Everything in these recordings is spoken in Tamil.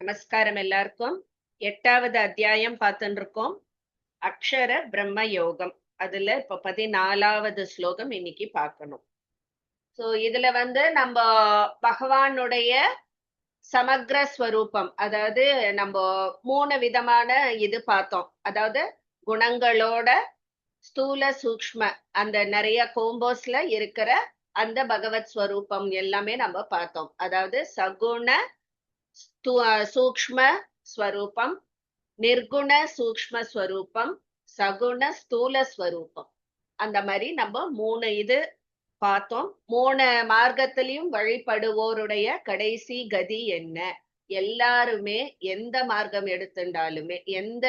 நமஸ்காரம் எல்லாருக்கும். 8வது அத்தியாயம் பார்த்துட்டு இருக்கோம். அக்ஷர பிரம்ம யோகம். அதுல இப்ப 14வது ஸ்லோகம் இன்னைக்கு பார்க்கணும். சோ இதுல நம்ம பகவானுடைய சமக்ர ஸ்வரூபம், அதாவது நம்ம 3 விதமான இது பார்த்தோம். அதாவது குணங்களோட ஸ்தூல சூக்ஷ்ம அந்த நிறைய கோம்போஸ்ல இருக்கிற அந்த பகவத் ஸ்வரூபம் எல்லாமே நம்ம பார்த்தோம். அதாவது சகுண சூக்ஷ்ம ஸ்வரூபம், நிர்குண சூக்ஷ்ம ஸ்வரூபம், சகுண ஸ்தூல ஸ்வரூபம். அந்த மாதிரி நம்ம 3 இது பார்த்தோம். 3 மார்க்கத்திலையும் வழிபடுவோருடைய கடைசி கதி என்ன? எல்லாருமே எந்த மார்க்கம் எடுத்துட்டாலுமே, எந்த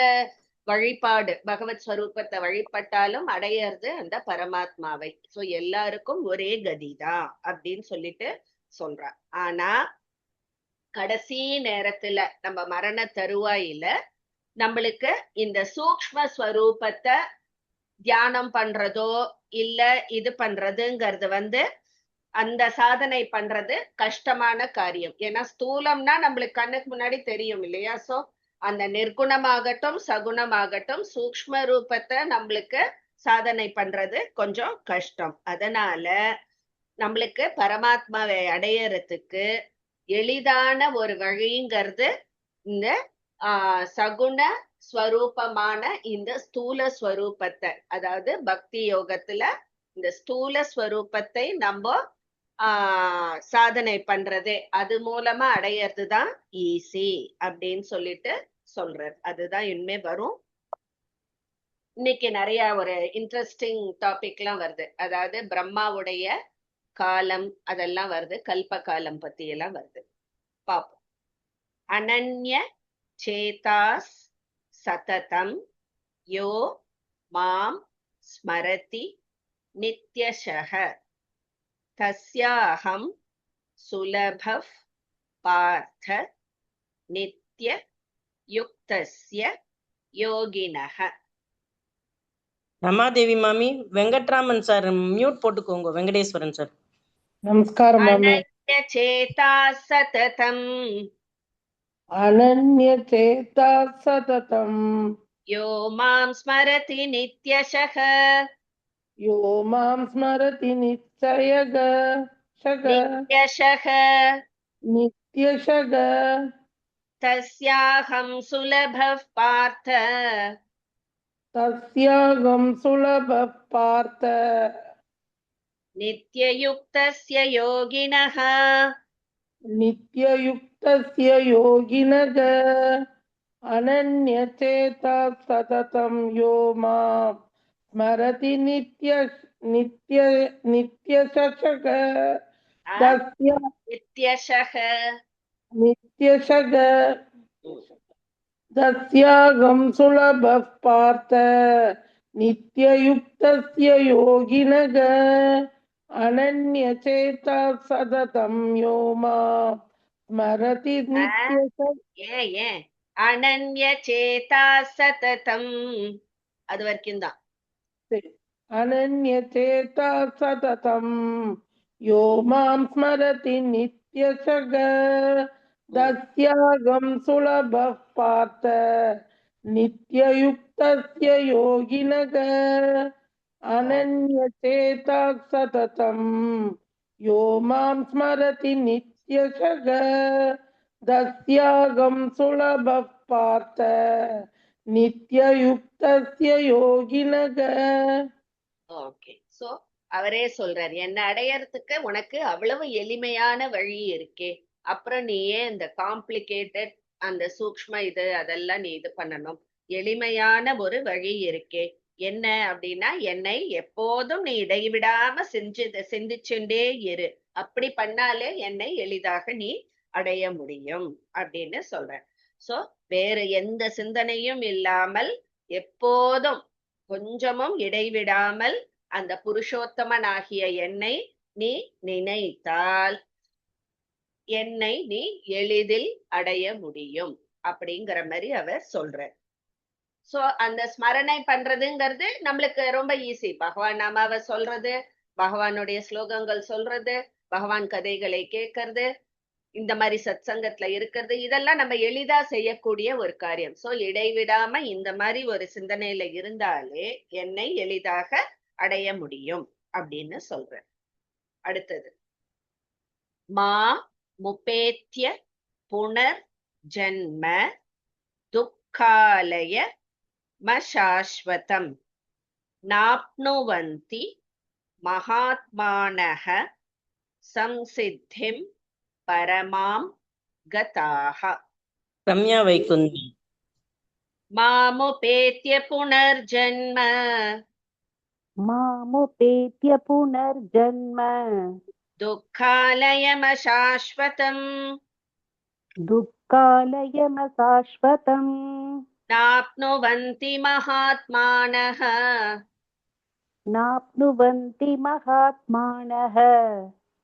வழிபாடு பகவத் ஸ்வரூபத்தை வழிபட்டாலும் அடையிறது அந்த பரமாத்மாவை. சோ எல்லாருக்கும் ஒரே கதிதான் அப்படின்னு சொல்லிட்டு சொல்றான். ஆனா கடைசி நேரத்துல நம்ம மரண தருவாயில நம்மளுக்கு இந்த சூக்ஷ்ம ஸ்வரூபத்தை தியானம் பண்றதோ இல்ல இது பண்றதுங்கிறது அந்த சாதனை பண்றது கஷ்டமான காரியம். ஏன்னா ஸ்தூலம்னா நம்மளுக்கு கண்ணுக்கு முன்னாடி தெரியும் இல்லையா? சோ அந்த நிர்குணமாகட்டும் சகுணமாகட்டும் சூக்ஷ்ம ரூபத்தை நம்மளுக்கு சாதனை பண்றது கொஞ்சம் கஷ்டம். அதனால நம்மளுக்கு பரமாத்மாவை அடையறதுக்கு எளிதான ஒரு வழிங்கிறது இந்த சகுண ஸ்வரூபமான இந்த ஸ்தூல ஸ்வரூபத்தை, அதாவது பக்தி யோகத்துல இந்த ஸ்தூல ஸ்வரூபத்தை நம்ம சாதனை பண்றதே, அது மூலமா அடையறதுதான் ஈஸி அப்படின்னு சொல்லிட்டு சொல்றார். அதுதான் இனிமே வரும். இன்னைக்கு நிறைய ஒரு இன்ட்ரெஸ்டிங் டாபிக் எல்லாம் வருது. அதாவது பிரம்மாவுடைய காலம் அதெல்லாம் வருது, கல்ப காலம் பத்தி எல்லாம் வருது. பாப்போம். அனன்ய சேதாஸ் சததம் யோ மாம் ஸ்மரதி நித்யஷஹ தஸ்யாஹம் சுலபஃ பார்த்த நித்ய யுக்தஸ்ய யோகினஹ. ரமாதேவி மாமி, வெங்கட்ராமன் சார் மியூட் போட்டுக்கோங்க. வெங்கடேஸ்வரன் சார். நமஸ்காரம் மாமி. அனன்ய சேதா சததம் அனன்ய சேதா சததம் யோ மாம் ஸ்மரதி நித்யஷஹ யோ மாம் ஸ்மரதி நித்யஷக நித்யஷஹ நித்யஷக தஸ்யாஹம் சுலபஃ பார்த்த தஸ்யாகம் சுலப பார்த்த நித்யயுக்தஸ்ய யோகினஹ நித்யயுக்தஸ்ய யோகினக. அனன்ய சேதா சததம் யோ மாம் ஸ்மரதி நித்யஷக நித்யஷஹ நித்யஷக தஸ்யாகம் சுலப பார்த்த நித்யயுக்தஸ்ய யோகினக. அனன்ய சேதா சததம் யோ மாம் ஸ்மரதி ஏன் அனன்ய சேதா சததம் அது வரைக்கும் தான். அனன்ய சேதா சததம் யோ மாம் ஸ்மரதி நித்யஷக தஸ்யாகம் சுலப பார்த்த நித்யயுக்தஸ்ய யோகினக. அனன்ய சேதா சததம் யோ மாம் ஸ்மரதி நித்யஷக தஸ்யாகம் சுலப பார்த்த நித்யயுக்தஸ்ய யோகினக. ஓகே, சோ அவரே சொல்றார், என்ன அடையறதுக்கு உனக்கு அவ்வளவு எளிமையான வழி இருக்கே, அப்புறம் நீ ஏன் இந்த காம்ப்ளிகேட்டட் அந்த சூக்ஷ்ம இது அதெல்லாம் நீ இது பண்ணணும்? எளிமையான ஒரு வழி இருக்கே. என்ன அப்படின்னா, என்னை எப்போதும் நீ இடைவிடாம சிந்திச்சுட்டே இரு. அப்படி பண்ணாலே என்னை எளிதாக நீ அடைய முடியும் அப்படின்னு சொல்ற. சோ வேற எந்த சிந்தனையும் இல்லாமல் எப்போதும் கொஞ்சமும் இடைவிடாமல் அந்த புருஷோத்தமனாகிய என்னை நீ நினைத்தால் என்னை நீ எளிதில் அடைய முடியும் அப்படிங்கிற மாதிரி அவர் சொல்ற. சோ அந்த ஸ்மரணை பண்றதுங்கிறது நம்மளுக்கு ரொம்ப ஈஸி. பகவான் நாமாவை சொல்றது, பகவானுடைய ஸ்லோகங்கள் சொல்றது, பகவான் கதைகளை கேட்கறது, இந்த மாதிரி சத்சங்கத்துல இருக்கிறது இதெல்லாம் நம்ம எளிதா செய்யக்கூடிய ஒரு காரியம். சோ இடைவிடாம இந்த மாதிரி ஒரு சிந்தனையில இருந்தாலே என்னை எளிதாக அடைய முடியும் அப்படின்னு சொல்றேன். அடுத்தது மா முபேத்ய புனர் ஜன்ம துக்காலய மசாஸ்வதம் நாப்னுவந்தி மகாத்மானஹ சம்சித்திம் பரமாம் கதாஹ. ரம்யா வைகுந்தி. மாமுபேத்ய புனர்ஜன்ம मामुपेत्य पुनर्जन्म दुःखालयमशाश्वतम् दुःखालयमशाश्वतम् नाप्नुवन्ति महात्मानः नाप्नुवन्ति महात्मानः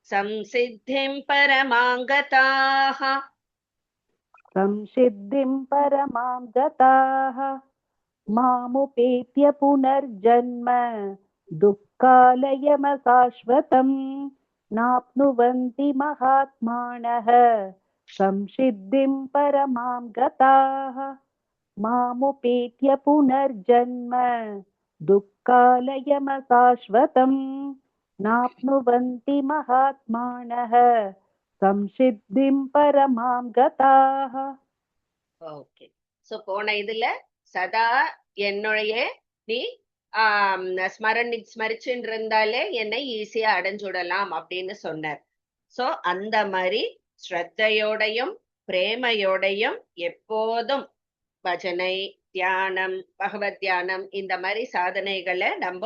संसिद्धिं परमां गताः. संसिद्धिं परमां गताः. मामुपेत्य पुनर्जन्म दुःखालयमशाश्वतम् नाप्नुवन्ति महात्मानः संसिद्धिं परमां गताः. मामुपेत्य पुनर्जन्म दुःखालयमशाश्वतम् नाप्नुवन्ति महात्मानः संसिद्धिं परमां गताः. ஓகே. சோ போன இதுல சதா என்னுடைய நீ ஸ்மரிச்சுட்டு இருந்தாலே என்னை ஈஸியா அடைஞ்சுடலாம் அப்படின்னு சொன்னார். சோ அந்த மாதிரி ஸ்ரத்தையோடையும் பிரேமையோடையும் எப்போதும் பஜனை தியானம் பகவத் தியானம் இந்த மாதிரி சாதனைகளை நம்ம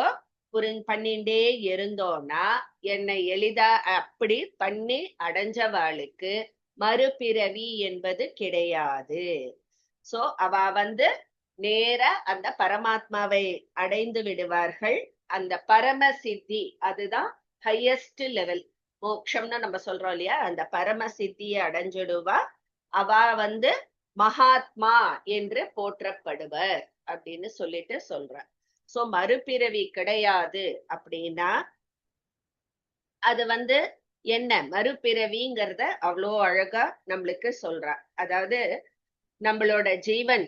பண்ணிண்டே இருந்தோம்னா என்னை எளிதா அப்படி பண்ணி அடைஞ்சவாளுக்கு மறுபிறவி என்பது கிடையாது. சோ அவ நேர அந்த பரமாத்மாவை அடைந்து விடுவார்கள். அந்த பரம சித்தி அதுதான் ஹையஸ்ட் லெவல் மோட்சம்னு நம்ம சொல்றோம் இல்லையா, அந்த பரம சித்தியை அடைஞ்சிடுவா. அவ மகாத்மா என்று போற்றப்படுவர் அப்படின்னு சொல்லிட்டு சொல்ற. சோ மறுபிறவி கிடையாது அப்படின்னா அது என்ன மறுபிறவிங்கிறத அவ்வளோ அழகா நம்மளுக்கு சொல்றா. அதாவது நம்மளோட ஜீவன்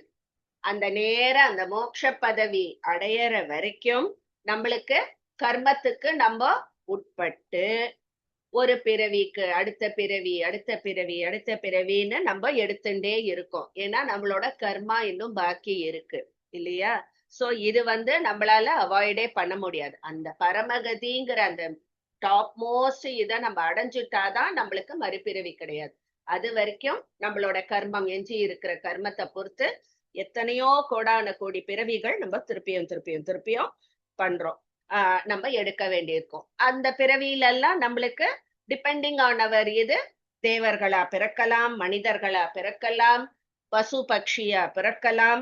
அந்த நேர அந்த மோட்ச பதவி அடையற வரைக்கும் நம்மளுக்கு கர்மத்துக்கு நம்ம உட்பட்டு ஒரு பிறவிக்கு அடுத்த பிறவி அடுத்த பிறவி அடுத்த பிறவின்னு நம்ம எடுத்துட்டே இருக்கோம். ஏன்னா நம்மளோட கர்மா இன்னும் பாக்கி இருக்கு இல்லையா. சோ இது நம்மளால அவாய்டே பண்ண முடியாது. அந்த பரமகதிங்கிற அந்த டாப் மோஸ்ட் இதை நம்ம அடைஞ்சிட்டாதான் நம்மளுக்கு மறுபிறவி கிடையாது. அது வரைக்கும் நம்மளோட கர்மம் எஞ்சி இருக்கிற கர்மத்தை பொறுத்து எத்தனையோ கோடான கோடி பிறவிகள் நம்ம திருப்பியும் பண்றோம், நம்ம எடுக்க வேண்டியிருக்கும். அந்த பிறவியில எல்லாம் நம்மளுக்கு டிபெண்டிங் ஆன் அவர் இது தேவர்களா பிறக்கலாம், மனிதர்களா பிறக்கலாம், பசு பட்சியா பிறக்கலாம்.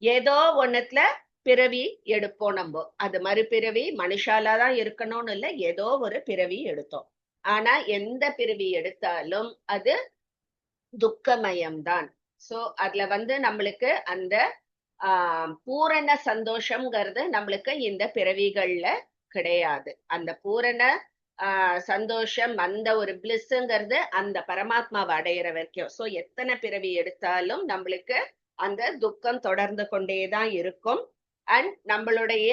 ஏதோ ஒண்ணுத்துல பிறவி எடுப்போம் நம்ம. அது மறுபிறவி மனுஷாலாதான் இருக்கணும்னு இல்லை, ஏதோ ஒரு பிறவி எடுத்தோம். ஆனா எந்த பிறவி எடுத்தாலும் அது துக்கமயம்தான். சோ அதுல நம்மளுக்கு அந்த பூரண சந்தோஷம்ங்கிறது நம்மளுக்கு இந்த பிறவிகள்ல கிடையாது. அந்த பூரண சந்தோஷம் அந்த ஒரு பிளிஸ்ங்கிறது அந்த பரமாத்மாவை அடையிற வரைக்கும். சோ எத்தனை பிறவி எடுத்தாலும் நம்மளுக்கு அந்த துக்கம் தொடர்ந்து கொண்டேதான் இருக்கும். அண்ட் நம்மளுடைய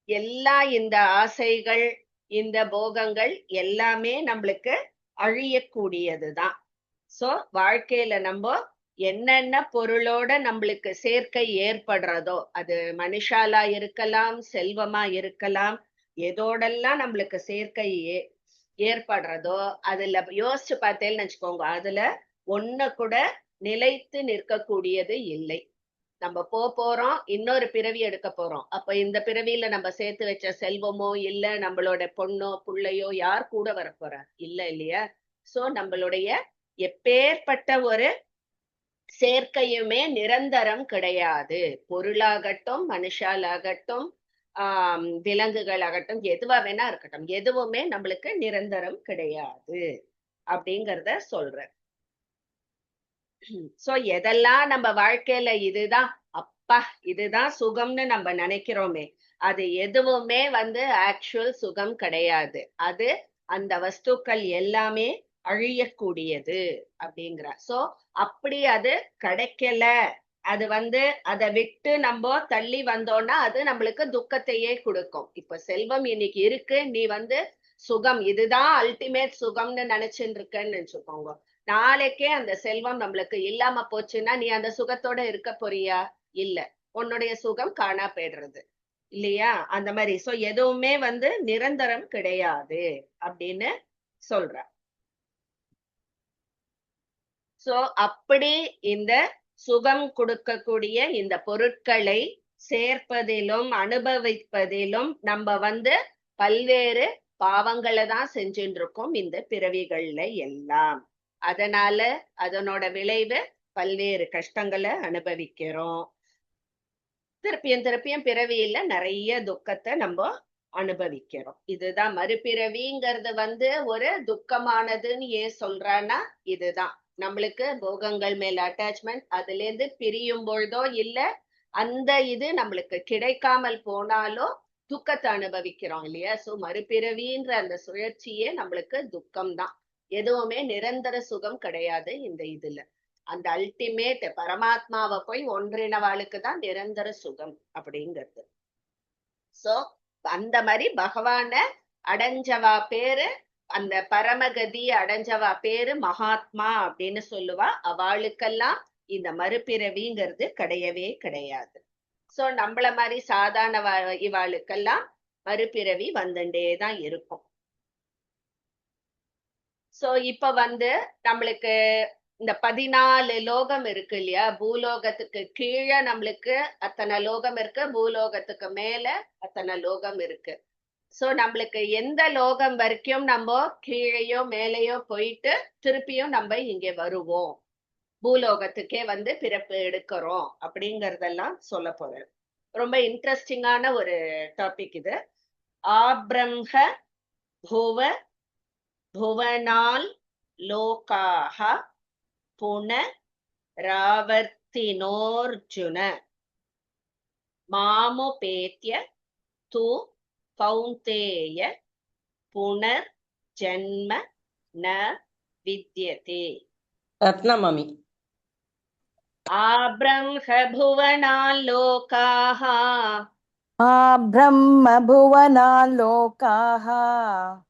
எல்லா இந்த ஆசைகள் இந்த போகங்கள் எல்லாமே நம்மளுக்கு அழியக்கூடியதுதான். சோ வாழ்க்கையில நம்ம என்னென்ன பொருளோட நம்மளுக்கு சேர்க்கை ஏற்படுறதோ, அது மனுஷாலா இருக்கலாம், செல்வமா இருக்கலாம், எதோடெல்லாம் நம்மளுக்கு சேர்க்கை ஏற்படுறதோ அதுல யோசிச்சு பார்த்தேன்னு வச்சுக்கோங்க, அதுல ஒண்ணு கூட நிலைத்து நிற்கக்கூடியது இல்லை. நம்ம போறோம், இன்னொரு பிறவி எடுக்க போறோம். அப்ப இந்த பிறவியில நம்ம சேர்த்து வச்ச செல்வமோ இல்ல நம்மளோட பொண்ணோ புள்ளையோ யார் கூட வரப்போறா இல்ல இல்லையா. சோ நம்மளுடைய எப்பேற்பட்ட ஒரு சேர்க்கையுமே நிரந்தரம் கிடையாது. பொருளாகட்டும் மனுஷாலாகட்டும் விலங்குகள் ஆகட்டும் எதுவா வேணா இருக்கட்டும், எதுவுமே நம்மளுக்கு நிரந்தரம் கிடையாது அப்படிங்கிறத சொல்றேன். சோ எதெல்லாம் நம்ம வாழ்க்கையில இதுதான் அப்பா இதுதான் சுகம்னு நம்ம நினைக்கிறோமே, அது எதுவுமே ஆக்சுவல் சுகம் கிடையாது. அது அந்த வஸ்துக்கள் எல்லாமே அழியக்கூடியது அப்படிங்கிற. சோ அப்படி அது கிடைக்கல, அது அதை விட்டு நம்ம தள்ளி வந்தோம்னா அது நம்மளுக்கு துக்கத்தையே கொடுக்கும். இப்ப செல்வம் இன்னைக்கு இருக்கு, நீ சுகம் இதுதான் அல்டிமேட் சுகம்னு நினைச்சுட்டு இருக்கன்னு வச்சுக்கோங்க. நாளைக்கே அந்த செல்வம் நம்மளுக்கு இல்லாம போச்சுன்னா நீ அந்த சுகத்தோட இருக்க போறியா? இல்ல, உன்னுடைய சுகம் காணா போயிடுறது இல்லையா? அந்த மாதிரி. சோ எதுவுமே நிரந்தரம் கிடையாது அப்படின்னு சொல்ற. சோ அப்படி இந்த சுகம் கொடுக்கக்கூடிய இந்த பொருட்களை சேர்ப்பதிலும் அனுபவிப்பதிலும் நம்ம பல்வேறு பாவங்களை தான் செஞ்சுட்டு இருக்கோம் இந்த பிறவிகள்ல எல்லாம். அதனால அதனோட விளைவு பல்வேறு கஷ்டங்களை அனுபவிக்கிறோம். திருப்பியும் திருப்பியும் பிறவியில நிறைய துக்கத்தை நம்ம அனுபவிக்கிறோம். இதுதான் மறுபிறவிங்கிறது ஒரு துக்கமானதுன்னு ஏன் சொல்றான்னா இதுதான் நம்மளுக்கு போகங்கள் மேல அட்டாச்மெண்ட், அதுல இருந்து பிரியும் பொழுதோ இல்ல அந்த இது நம்மளுக்கு கிடைக்காமல் போனாலோ துக்கத்தை அனுபவிக்கிறோம் இல்லையா? சோ மறுபிறவின்ற அந்த சுழற்சியே நம்மளுக்கு துக்கம் தான். எதுவுமே நிரந்தர சுகம் கிடையாது இந்த இதுல. அந்த அல்டிமேட் பரமாத்மாவை போய் ஒன்றினவாளுக்கு தான் நிரந்தர சுகம் அப்படிங்கிறது. சோ அந்த மாதிரி பகவான அடைஞ்சவா பேரு, அந்த பரமகதி அடைஞ்சவா பேரு மகாத்மா அப்படின்னு சொல்லுவா. அவளுக்கெல்லாம் இந்த மறுபிறவிங்கிறது கிடையவே கிடையாது. சோ நம்மள மாதிரி சாதாரண இவாளுக்கெல்லாம் மறுபிறவி வந்துட்டேதான் இருக்கும். சோ இப்ப நம்மளுக்கு இந்த 14 லோகம் இருக்கு இல்லையா? பூலோகத்துக்கு கீழே நம்மளுக்கு அத்தனை லோகம் இருக்கு, பூலோகத்துக்கு மேல அத்தனை லோகம் இருக்கு. சோ நம்மளுக்கு எந்த லோகம் வரைக்கும் நம்ம கீழேயோ மேலேயோ போயிட்டு திருப்பியும் நம்ம இங்க வருவோம், பூலோகத்துக்கே பிறப்பு எடுக்கிறோம் அப்படிங்கறதெல்லாம் சொல்ல போறேன். ரொம்ப இன்ட்ரெஸ்டிங்கான ஒரு டாபிக் இது. ஆப்ரம்ஹ புவ புவனால் லோகாஹ புனராவர்த்தினோர்ஜுன மாமுபேத்ய து கௌந்தேய புனர் ஜன்ம ந வித்யதே. ரத்னமாமி. ஆப்ரம்ஹ புவனால் லோகாஹ ब्रह्म भुवनालोकाः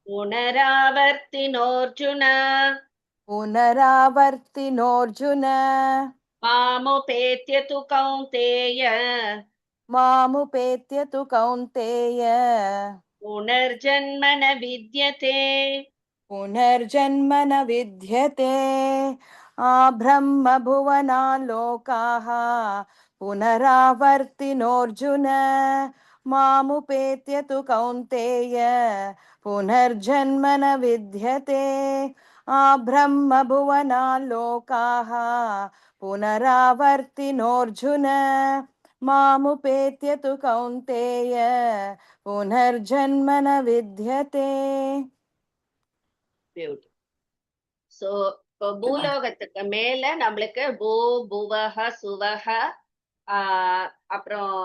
புனராவர்த்தினோர்ஜுன पुनरावर्तिनोऽर्जुन மாமுபேத்ய து கௌந்தேய मामुपेत्य तु कौन्तेय புனர்ஜன்ம ந வித்யதே. पुनर्जन्म न विद्यते। ब्रह्म भुवनालोकाः पुनरावर्तिनोऽर्जुन मामुपेत्य तु कौन्तेय पुनर्जन्म न विद्यते। ब्रह्म भुवनालोकाः पुनरावर्तिनोऽर्जुन मामुपेत्य तु कौन्तेय पुनर्जन्म न विद्यते। சோ இப்போ பூலோகத்துக்கு மேல நம்மளுக்கு பூ புவஹ சுவஹ அப்புறம்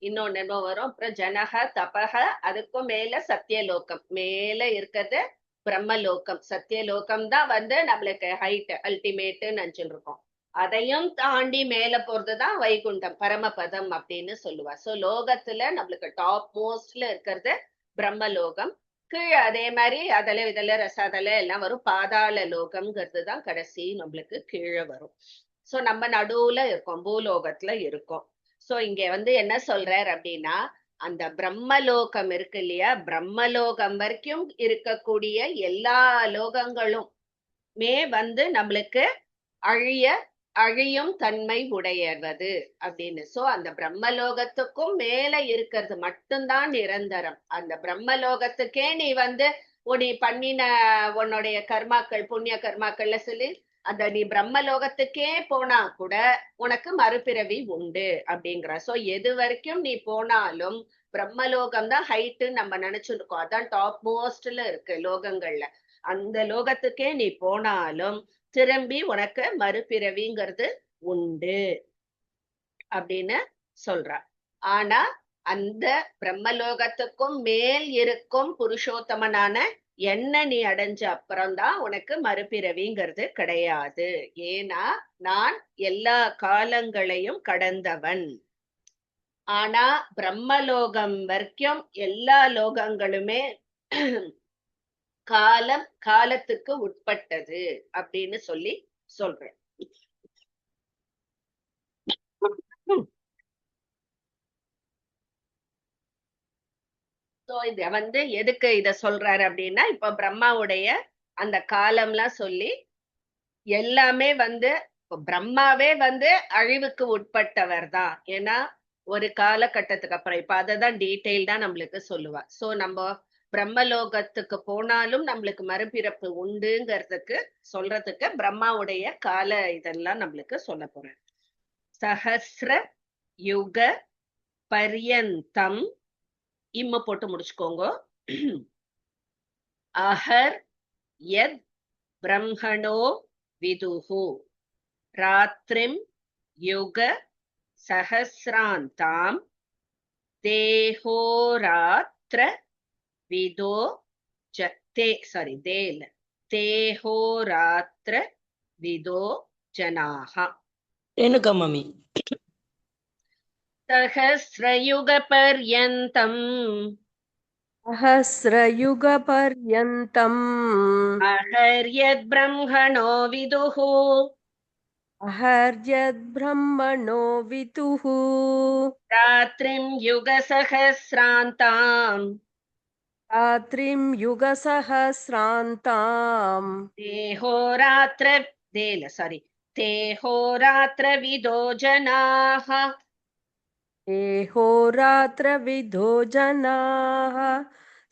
இன்னொன்னு என்ன வரும், அப்புறம் ஜனக தபக, அதுக்கும் மேல சத்தியலோகம். மேல இருக்கிறது பிரம்மலோகம். சத்தியலோகம் தான் நம்மளுக்கு ஹைட் அல்டிமேட்னு நினைச்சுட்டு இருக்கோம். அதையும் தாண்டி மேல போறதுதான் வைகுண்டம், பரமபதம் அப்படின்னு சொல்லுவா. சோ லோகத்துல நம்மளுக்கு டாப் மோஸ்ட்ல இருக்கிறது பிரம்மலோகம். கீழே அதே மாதிரி அதல இதல ரசாதல எல்லாம் வரும். பாதாள லோகம்ங்கிறது தான் கடைசி நம்மளுக்கு கீழே வரும். சோ நம்ம நடுவுல இருக்கோம், பூலோகத்துல இருக்கோம். சோ இங்க என்ன சொல்றார் அப்படின்னா, அந்த பிரம்மலோகம் இருக்கு இல்லையா, பிரம்மலோகம் வரைக்கும் இருக்கக்கூடிய எல்லா லோகங்களும் நம்மளுக்கு அழியும் தன்மை உடையவது அப்படின்னு. சோ அந்த பிரம்மலோகத்துக்கும் மேல இருக்கிறது மட்டும்தான் நிரந்தரம். அந்த பிரம்மலோகத்துக்கே நீ நீ பண்ணின உன்னுடைய கர்மாக்கள் புண்ணிய கர்மாக்கள்ல சொல்லி அந்த நீ பிரம்மலோகத்துக்கே போனா கூட உனக்கு மறுபிறவி உண்டு அப்படிங்கிற. சோ எது வரைக்கும் நீ போனாலும் பிரம்மலோகம் தான் ஹைட்டு நம்ம நினைச்சிருக்கோம், அதான் டாப் மோஸ்ட்ல இருக்கு லோகங்கள்ல. அந்த லோகத்துக்கே நீ போனாலும் திரும்பி உனக்கு மறுபிறவிங்கிறது உண்டு அப்படின்னு சொல்றா. ஆனா அந்த பிரம்மலோகத்துக்கும் மேல் இருக்கும் புருஷோத்தமனான என்ன நீ அடைஞ்ச அப்புறம்தான் உனக்கு மறுபிறவிங்கிறது கிடையாது. ஏன்னா நான் எல்லா காலங்களையும் கடந்தவன். ஆனா பிரம்மலோகம் வரைக்கும் எல்லா லோகங்களுமே காலத்துக்கு உட்பட்டது அப்படின்னு சொல்றேன். சோ இத எதுக்கு இத சொல்றாரு அப்படின்னா, இப்ப பிரம்மாவுடைய அந்த காலம்லாம் சொல்லி எல்லாமே பிரம்மாவே அழிவுக்கு உட்பட்டவர் தான். ஏன்னா ஒரு காலகட்டத்துக்கு அப்புறம் இப்ப அததான் டீட்டெயில்டா நம்மளுக்கு சொல்லுவா. சோ நம்ம பிரம்மலோகத்துக்கு போனாலும் நம்மளுக்கு மறுபிறப்பு உண்டுங்கிறதுக்கு சொல்றதுக்கு பிரம்மாவுடைய கால இதெல்லாம் நம்மளுக்கு சொல்ல போறேன். சஹஸ்ர யுக பர்யந்தம் இம்ம போட்டு முடிச்சுக்கோங்க. அஹர் யத் பிரம்மணோ விதுஹு ராத்ரிம் யுக சஹஸ்ராந்தாம் தேஹோராத்ர விதோ தேஹோராத்ர விதோ ஜனாஹ. ரேணுகா மாமி. சஹஸ்ரயுக பர்யந்தம் सहस्रयुगपर्यन्तम् அஹர்யத் பிரம்மணோ விதுஹு अहर्यद्ब्रह्मणो विदुः ராத்ரிம் யுக சஹஸ்ராந்தாம் रात्रिं युगसहस्रान्ताम् தேஹோராத்ர விதோ ஜனாஹ. देहोरात्रविदो जनाः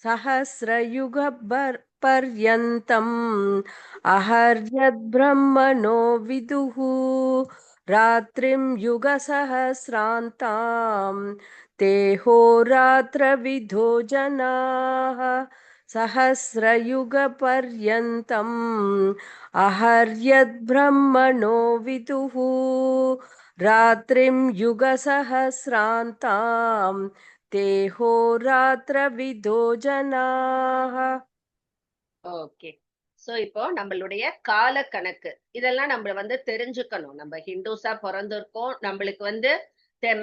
सहस्रयुगपर्यन्तम् अहर्यद्ब्रह्मणो विदुः रात्रिं युगसहस्रान्ताम् देहोरात्रविदो जनाः सहस्रयुगपर्यन्तम् अहर्यद्ब्रह्मणो विदुः रात्रिं युगसहस्रान्ताम् தேஹோராத்ரவிதோ ஜனாஹ. ஓகே. சோ இப்போ நம்மளுடைய கால கணக்கு இதெல்லாம் நம்ம தெரிஞ்சுக்கணும். நம்ம ஹிந்துஸா பிறந்திருக்கோம். நம்மளுக்கு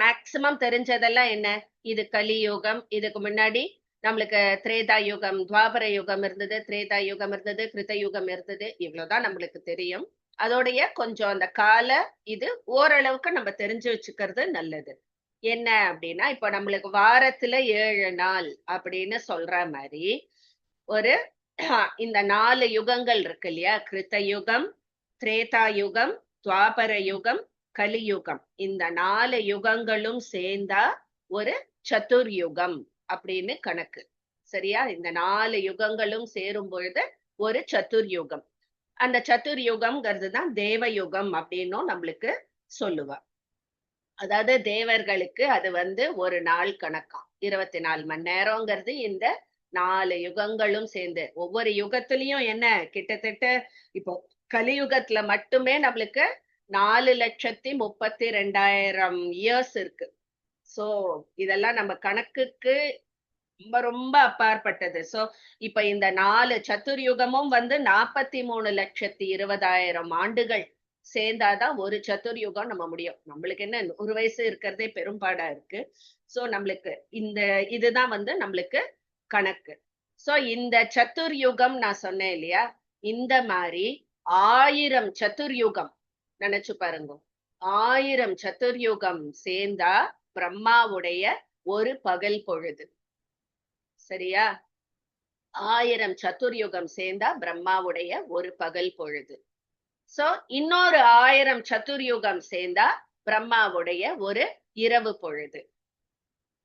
மேக்சிமம் தெரிஞ்சதெல்லாம் என்ன? இது கலியுகம். இதுக்கு முன்னாடி நம்மளுக்கு திரேதா யுகம், துவாபர யுகம் இருந்தது, திரேதா யுகம் இருந்தது, கிருத யுகம் இருந்தது. இவ்வளவுதான் நம்மளுக்கு தெரியும். அதோடைய கொஞ்சம் அந்த கால இது ஓரளவுக்கு நம்ம தெரிஞ்சு வச்சுக்கிறது நல்லது. என்ன அப்படின்னா, இப்ப நம்மளுக்கு வாரத்துல 7 நாள் அப்படின்னு சொல்ற மாதிரி ஒரு இந்த 4 யுகங்கள் இருக்கு இல்லையா? கிருத்த யுகம், திரேதா யுகம், துவாபர யுகம், கலியுகம். இந்த 4 யுகங்களும் சேர்ந்தா ஒரு சதுர்யுகம் அப்படின்னு கணக்கு. சரியா? இந்த 4 யுகங்களும் சேரும் பொழுது ஒரு சதுர்யுகம். அந்த சதுர்யுகம்ங்கிறது தான் தேவயுகம் அப்படின்னும் நம்மளுக்கு சொல்லுவா. அதாவது தேவர்களுக்கு அது ஒரு நாள் கணக்காம். 24 மணி நேரம்ங்கிறது இந்த 4 யுகங்களும் சேர்ந்து. ஒவ்வொரு யுகத்திலயும் என்ன கிட்டத்தட்ட இப்போ கலியுகத்துல மட்டுமே நம்மளுக்கு 4,32,000 இயர்ஸ் இருக்கு. சோ இதெல்லாம் நம்ம கணக்குக்கு ரொம்ப ரொம்ப அப்பாற்பட்டது. சோ இப்ப இந்த 4 சதுர்யுகமும் 43,20,000 ஆண்டுகள் சேர்ந்தாதான் ஒரு சதுர்யுகம் நம்ம முடியும். நம்மளுக்கு என்ன 100 வயசு இருக்கிறதே பெரும்பாடா இருக்கு. சோ நம்மளுக்கு இதுதான் நம்மளுக்கு கணக்கு. சோ இந்த சதுர்யுகம் நான் சொன்னேன் இல்லையா? இந்த மாதிரி 1000 சதுர்யுகம் நினைச்சு பாருங்க. 1000 சதுர்யுகம் சேர்ந்தா பிரம்மாவுடைய ஒரு பகல் பொழுது. சரியா? 1000 சதுர்யுகம் சேர்ந்தா பிரம்மாவுடைய ஒரு பகல் பொழுது. சோ இன்னொரு 1000 சதுர்யுகம் சேர்ந்தா பிரம்மாவுடைய ஒரு இரவு பொழுது.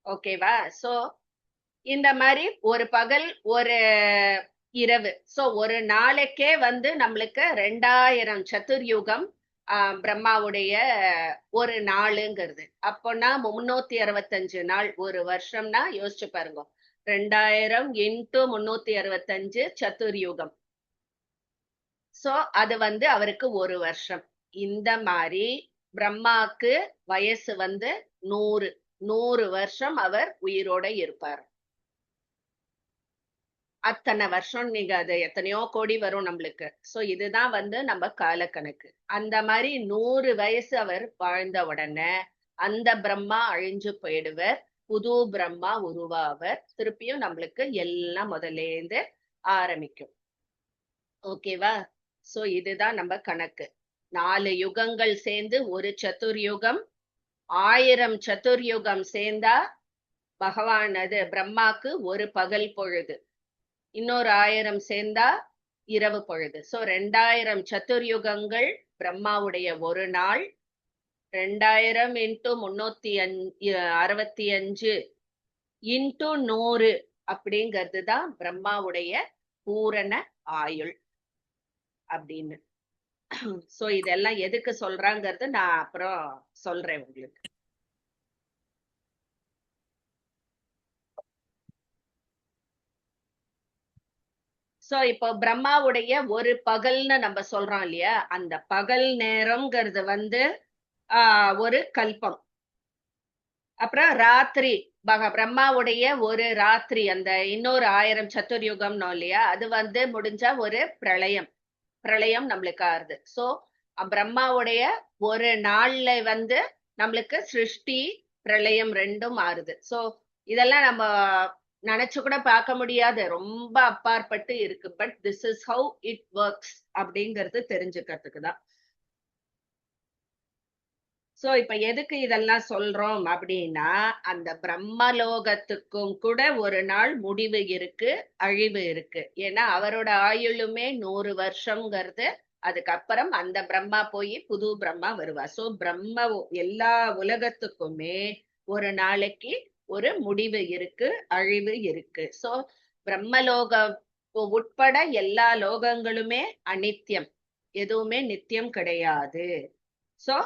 ஓகேவா? சோ இந்த மாதிரி ஒரு பகல் ஒரு இரவு. சோ ஒரு நாளைக்கே நம்மளுக்கு 2000 சதுர்யுகம் பிரம்மாவுடைய ஒரு நாளுங்கிறது. அப்போனா 365 நாள் ஒரு வருஷம்னா யோசிச்சு பாருங்க. 2000 into 365 சதுர்யுகம். சோ அது அவருக்கு ஒரு வருஷம். இந்த மாதிரி பிரம்மாக்கு வயசு 100 வருஷம் அவர் உயிரோட இருப்பார். அத்தனை வருஷம் நீங்க அது எத்தனையோ கோடி வரும் நம்மளுக்கு. சோ இதுதான் வந்து நம்ம காலக்கணக்கு. அந்த மாதிரி 100 வயசு அவர் வாழ்ந்த உடனே அந்த பிரம்மா அழிஞ்சு போயிடுவர், புது பிரம்மா உருவாவர், திருப்பியும் நம்மளுக்கு எல்லாம் முதல்லேருந்து ஆரம்பிக்கும். ஓகேவா? சோ இதுதான் நம்ம கணக்கு. 4 யுகங்கள் சேர்ந்து ஒரு சதுர்யுகம், 1000 சதுர்யுகம் சேர்ந்தா பகவானது பிரம்மாக்கு ஒரு பகல் பொழுது, இன்னொரு 1000 சேர்ந்தா இரவு பொழுது. சோ 2000 சதுர்யுகங்கள் பிரம்மாவுடைய ஒரு நாள். 2000 இன்டூ 365 இன்டூ 100 அப்படிங்கிறது தான் பிரம்மாவுடைய பூரண ஆயுள் அப்படின்னு. சோ இதெல்லாம் எதுக்கு சொல்றாங்கிறது நான் அப்புறம் சொல்றேன் உங்களுக்கு. சோ இப்போ பிரம்மாவுடைய ஒரு பகல்னு நம்ம சொல்றோம் இல்லையா, அந்த பகல் நேரம்ங்கிறது வந்து ஒரு கல்பம். அப்புறம் ராத்திரி பிரம்மாவுடைய ஒரு ராத்திரி, அந்த இன்னொரு 1000 சதுர்யுகம்னோ இல்லையா, அது வந்து முடிஞ்சா ஒரு பிரளயம். பிரளயம் நம்மளுக்கு ஆறுது. சோ பிரம்மாவுடைய ஒரு நாள்ல வந்து நம்மளுக்கு சிருஷ்டி பிரளயம் ரெண்டும் ஆறுது. சோ இதெல்லாம் நம்ம நினைச்சு கூட பார்க்க முடியாது, ரொம்ப அப்பாற்பட்டு இருக்கு. But this is how it works அப்படிங்கிறது தெரிஞ்சுக்கிறதுக்கு தான். சோ இப்ப எதுக்கு இதெல்லாம் சொல்றோம் அப்படின்னா, அந்த பிரம்மலோகத்துக்கும் கூட ஒரு நாள் முடிவு இருக்கு, அழிவு இருக்கு. ஏன்னா அவரோட ஆயுளுமே 100 வருஷம்ங்கிறது. அதுக்கப்புறம் அந்த பிரம்மா போய் புது பிரம்மா வருவா. சோ பிரம்ம எல்லா உலகத்துக்குமே ஒரு நாளைக்கு ஒரு முடிவு இருக்கு, அழிவு இருக்கு. சோ பிரம்மலோக உட்பட எல்லா லோகங்களுமே அநித்தியம், எதுவுமே நித்தியம் கிடையாது. சோ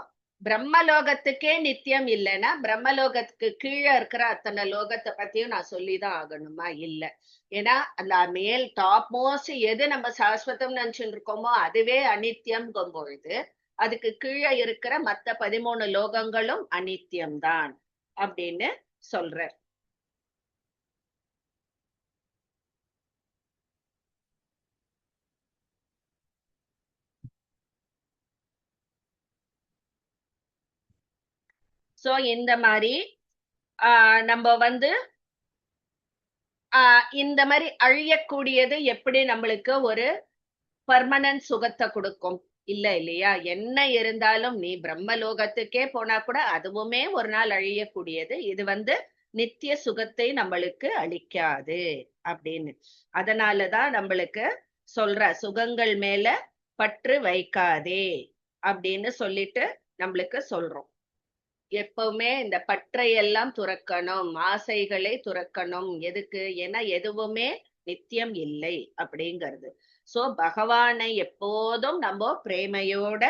பிரம்மலோகத்துக்கே நித்தியம் இல்லைன்னா பிரம்மலோகத்துக்கு கீழே இருக்கிற அத்தனை லோகத்தை பத்தியும் நான் சொல்லிதான் ஆகணுமா? இல்ல. ஏன்னா அந்த மேல் டாப் மோஸ்ட் எது நம்ம சாஸ்வதம் நினைச்சுட்டு இருக்கோமோ அதுவே அநித்தியம்ங்கும் பொழுது அதுக்கு கீழே இருக்கிற மத்த 13 லோகங்களும் அநித்தியம்தான் அப்படின்னு சொல்ற. சோ இந்த மாதிரி நம்ம வந்து இந்த மாதிரி அழியக்கூடியது எப்படி நம்மளுக்கு ஒரு பர்மனன்ட் சுகத்தை கொடுக்கும்? இல்ல இல்லையா? என்ன இருந்தாலும் நீ பிரம்மலோகத்துக்கே போனா கூட அதுவுமே ஒரு நாள் அழியக்கூடியது. இது வந்து நித்திய சுகத்தை நம்மளுக்கு அளிக்காது அப்படின்னு. அதனாலதான் நம்மளுக்கு சொல்ற சுகங்கள் மேல பற்று வைக்காதே அப்படின்னு சொல்லிட்டு நம்மளுக்கு சொல்றோம். எப்பவுமே இந்த பற்றை எல்லாம் துறக்கணும், ஆசைகளை துறக்கணும். எதுக்கு? ஏன்னா எதுவுமே நித்தியம் இல்லை அப்படிங்கிறது. சோ பகவானை எப்போதும் நம்ம பிரேமையோட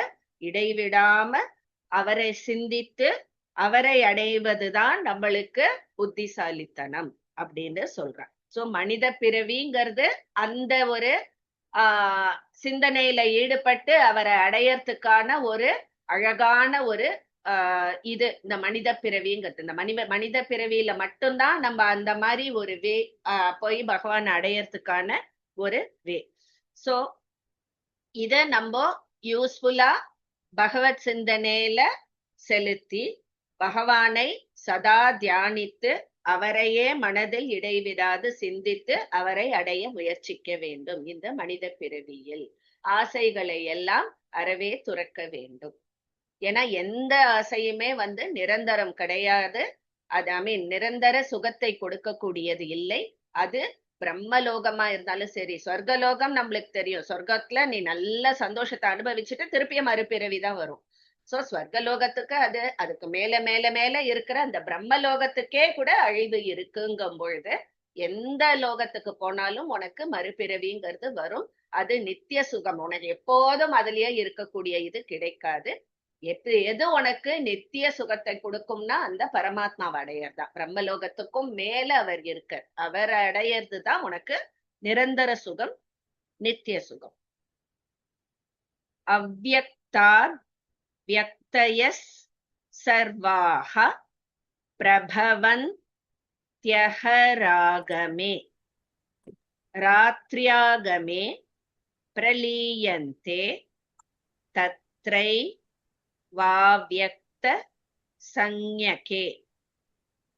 இடைவிடாம அவரை சிந்தித்து அவரை அடைவதுதான் நம்மளுக்கு புத்திசாலித்தனம் அப்படின்னு சொல்றான். சோ மனித பிறவிங்கிறது அந்த ஒரு சிந்தனையில ஈடுபட்டு அவரை அடையறதுக்கான ஒரு அழகான ஒரு இது இந்த மனித பிறவிங்கிறது. இந்த மனித பிறவியில மட்டும்தான் நம்ம அந்த மாதிரி ஒரு வே போய் பகவான் அடையறதுக்கான ஒரு வே. சோ இத நம்ம யூஸ்ஃபுல்லா பகவத் சிந்தனையில செலுத்தி பகவானை சதா தியானித்து அவரையே மனதில் இடைவிடாது சிந்தித்து அவரை அடைய முயற்சிக்க வேண்டும். இந்த மனித பிறவியில் ஆசைகளை எல்லாம் அறவே துறக்க வேண்டும். ஏன்னா எந்த ஆசையுமே வந்து நிரந்தரம் கிடையாது. அது நிரந்தர சுகத்தை கொடுக்கக்கூடியது இல்லை. அது பிரம்மலோகமா இருந்தாலும் சரி, சொர்க்கலோகம் நம்மளுக்கு தெரியும், சொர்க்கத்துல நீ நல்ல சந்தோஷத்தை அனுபவிச்சுட்டு திருப்பியும் மறுபிறவிதான் வரும். சோ ஸ்வர்கலோகத்துக்கு அதுக்கு மேல மேல மேல இருக்கிற அந்த பிரம்மலோகத்துக்கே கூட அழிவு இருக்குங்கும் பொழுது எந்த லோகத்துக்கு போனாலும் உனக்கு மறுபிறவிங்கிறது வரும். அது நித்திய சுகம், உனக்கு எப்போதும் அதுலயே இருக்கக்கூடிய இது கிடைக்காது. எது உனக்கு நித்திய சுகத்தை கொடுக்கும்னா அந்த பரமாத்மாவை அடையறதுதான். பிரம்மலோகத்துக்கும் மேல அவர் இருக்க, அவர் அடையறதுதான் உனக்கு நிரந்தர சுகம், நித்திய சுகம். அவ்யக்தாத் வியக்தயஸ் சர்வாஹ பிரபவந்த்யஹராகமே. ராத்ரியாகமே பிரலீயந்தே தத்ரை வாவ்யக்த சஞ்ஞகே.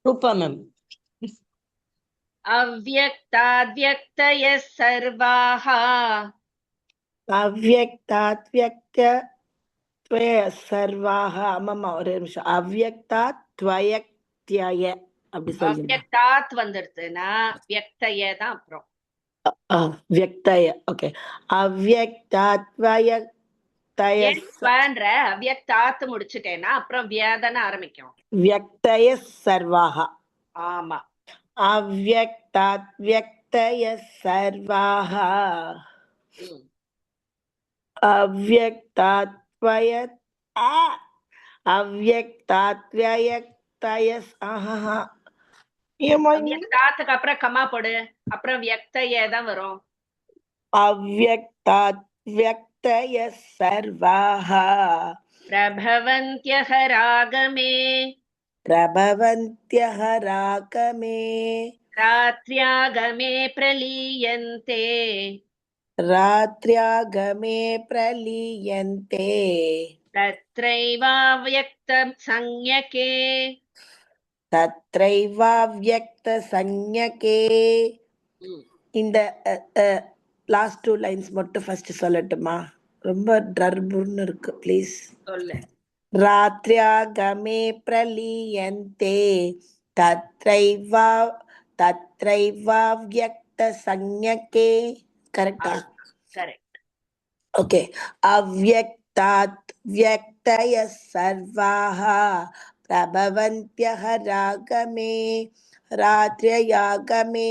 ரூபா மேம். அவ்யக்தாத்யக்தய சர்வாஹ அவ்யக்தாத் வியக்தத்வய சர்வாக. ஆமாம்மா, ஒரே நிமிஷம். அவ்யக்தாத் துவயக்த்யய அப்படி சொல்லுங்க. அவ்யக்தாத் வந்துடுதுன்னா வியக்தய தான் அப்புறம். வியக்தய. ஓகே. அவ்யக்தாத் வயக்தய ஏன் ஸ்வன்ற அவ்யக்தாத் முடிச்சுட்டேன்னா அப்புறம் வியாதன ஆரம்பிக்கும். வியக்தய சர்வாக. ஆமா. அவ்யக்தாத் வியக்தய சர்வாக. அவ்யக்தாத் வய அவ்யக்தாத் வயக்தய. ஆஹா, அவ்யக்தாத்துக்கு அப்புறம் கமா போடு, அப்புறம் வியக்தய தான் வரும். அவ்யக்தாத் வியக்தய சர்வாக. பிரபவந்த்யஹ ராகமே பிரபவந்த்யஹ ராகமே ராத்ர்யாகமே பிரலீயந்தே ராத்ர்யாகமே பிரலீயந்தே தத்ரைவாவ்யக்தம் சஞ்ஞகே. தத்ரைவாவ்யக்த சஞ்ஞகே. இந்த லாஸ்ட் 2 லைன்ஸ் மட்டும் ஃபர்ஸ்ட் சொல்லட்டுமா? ரொம்ப டர்புன்னு இருக்கு, ப்ளீஸ் சொல்லு. ராத்ர்யாகமே பிரலீயந்தே தத்ரைவாவ்யக்த சஞ்ஞகே. கரெக்டா? கரெக்ட். ஓகே. அவ்யக்தாத் வியக்தய சர்வாஹ பிரபவந்த்யஹ ராகமே ராத்ர்யாகமே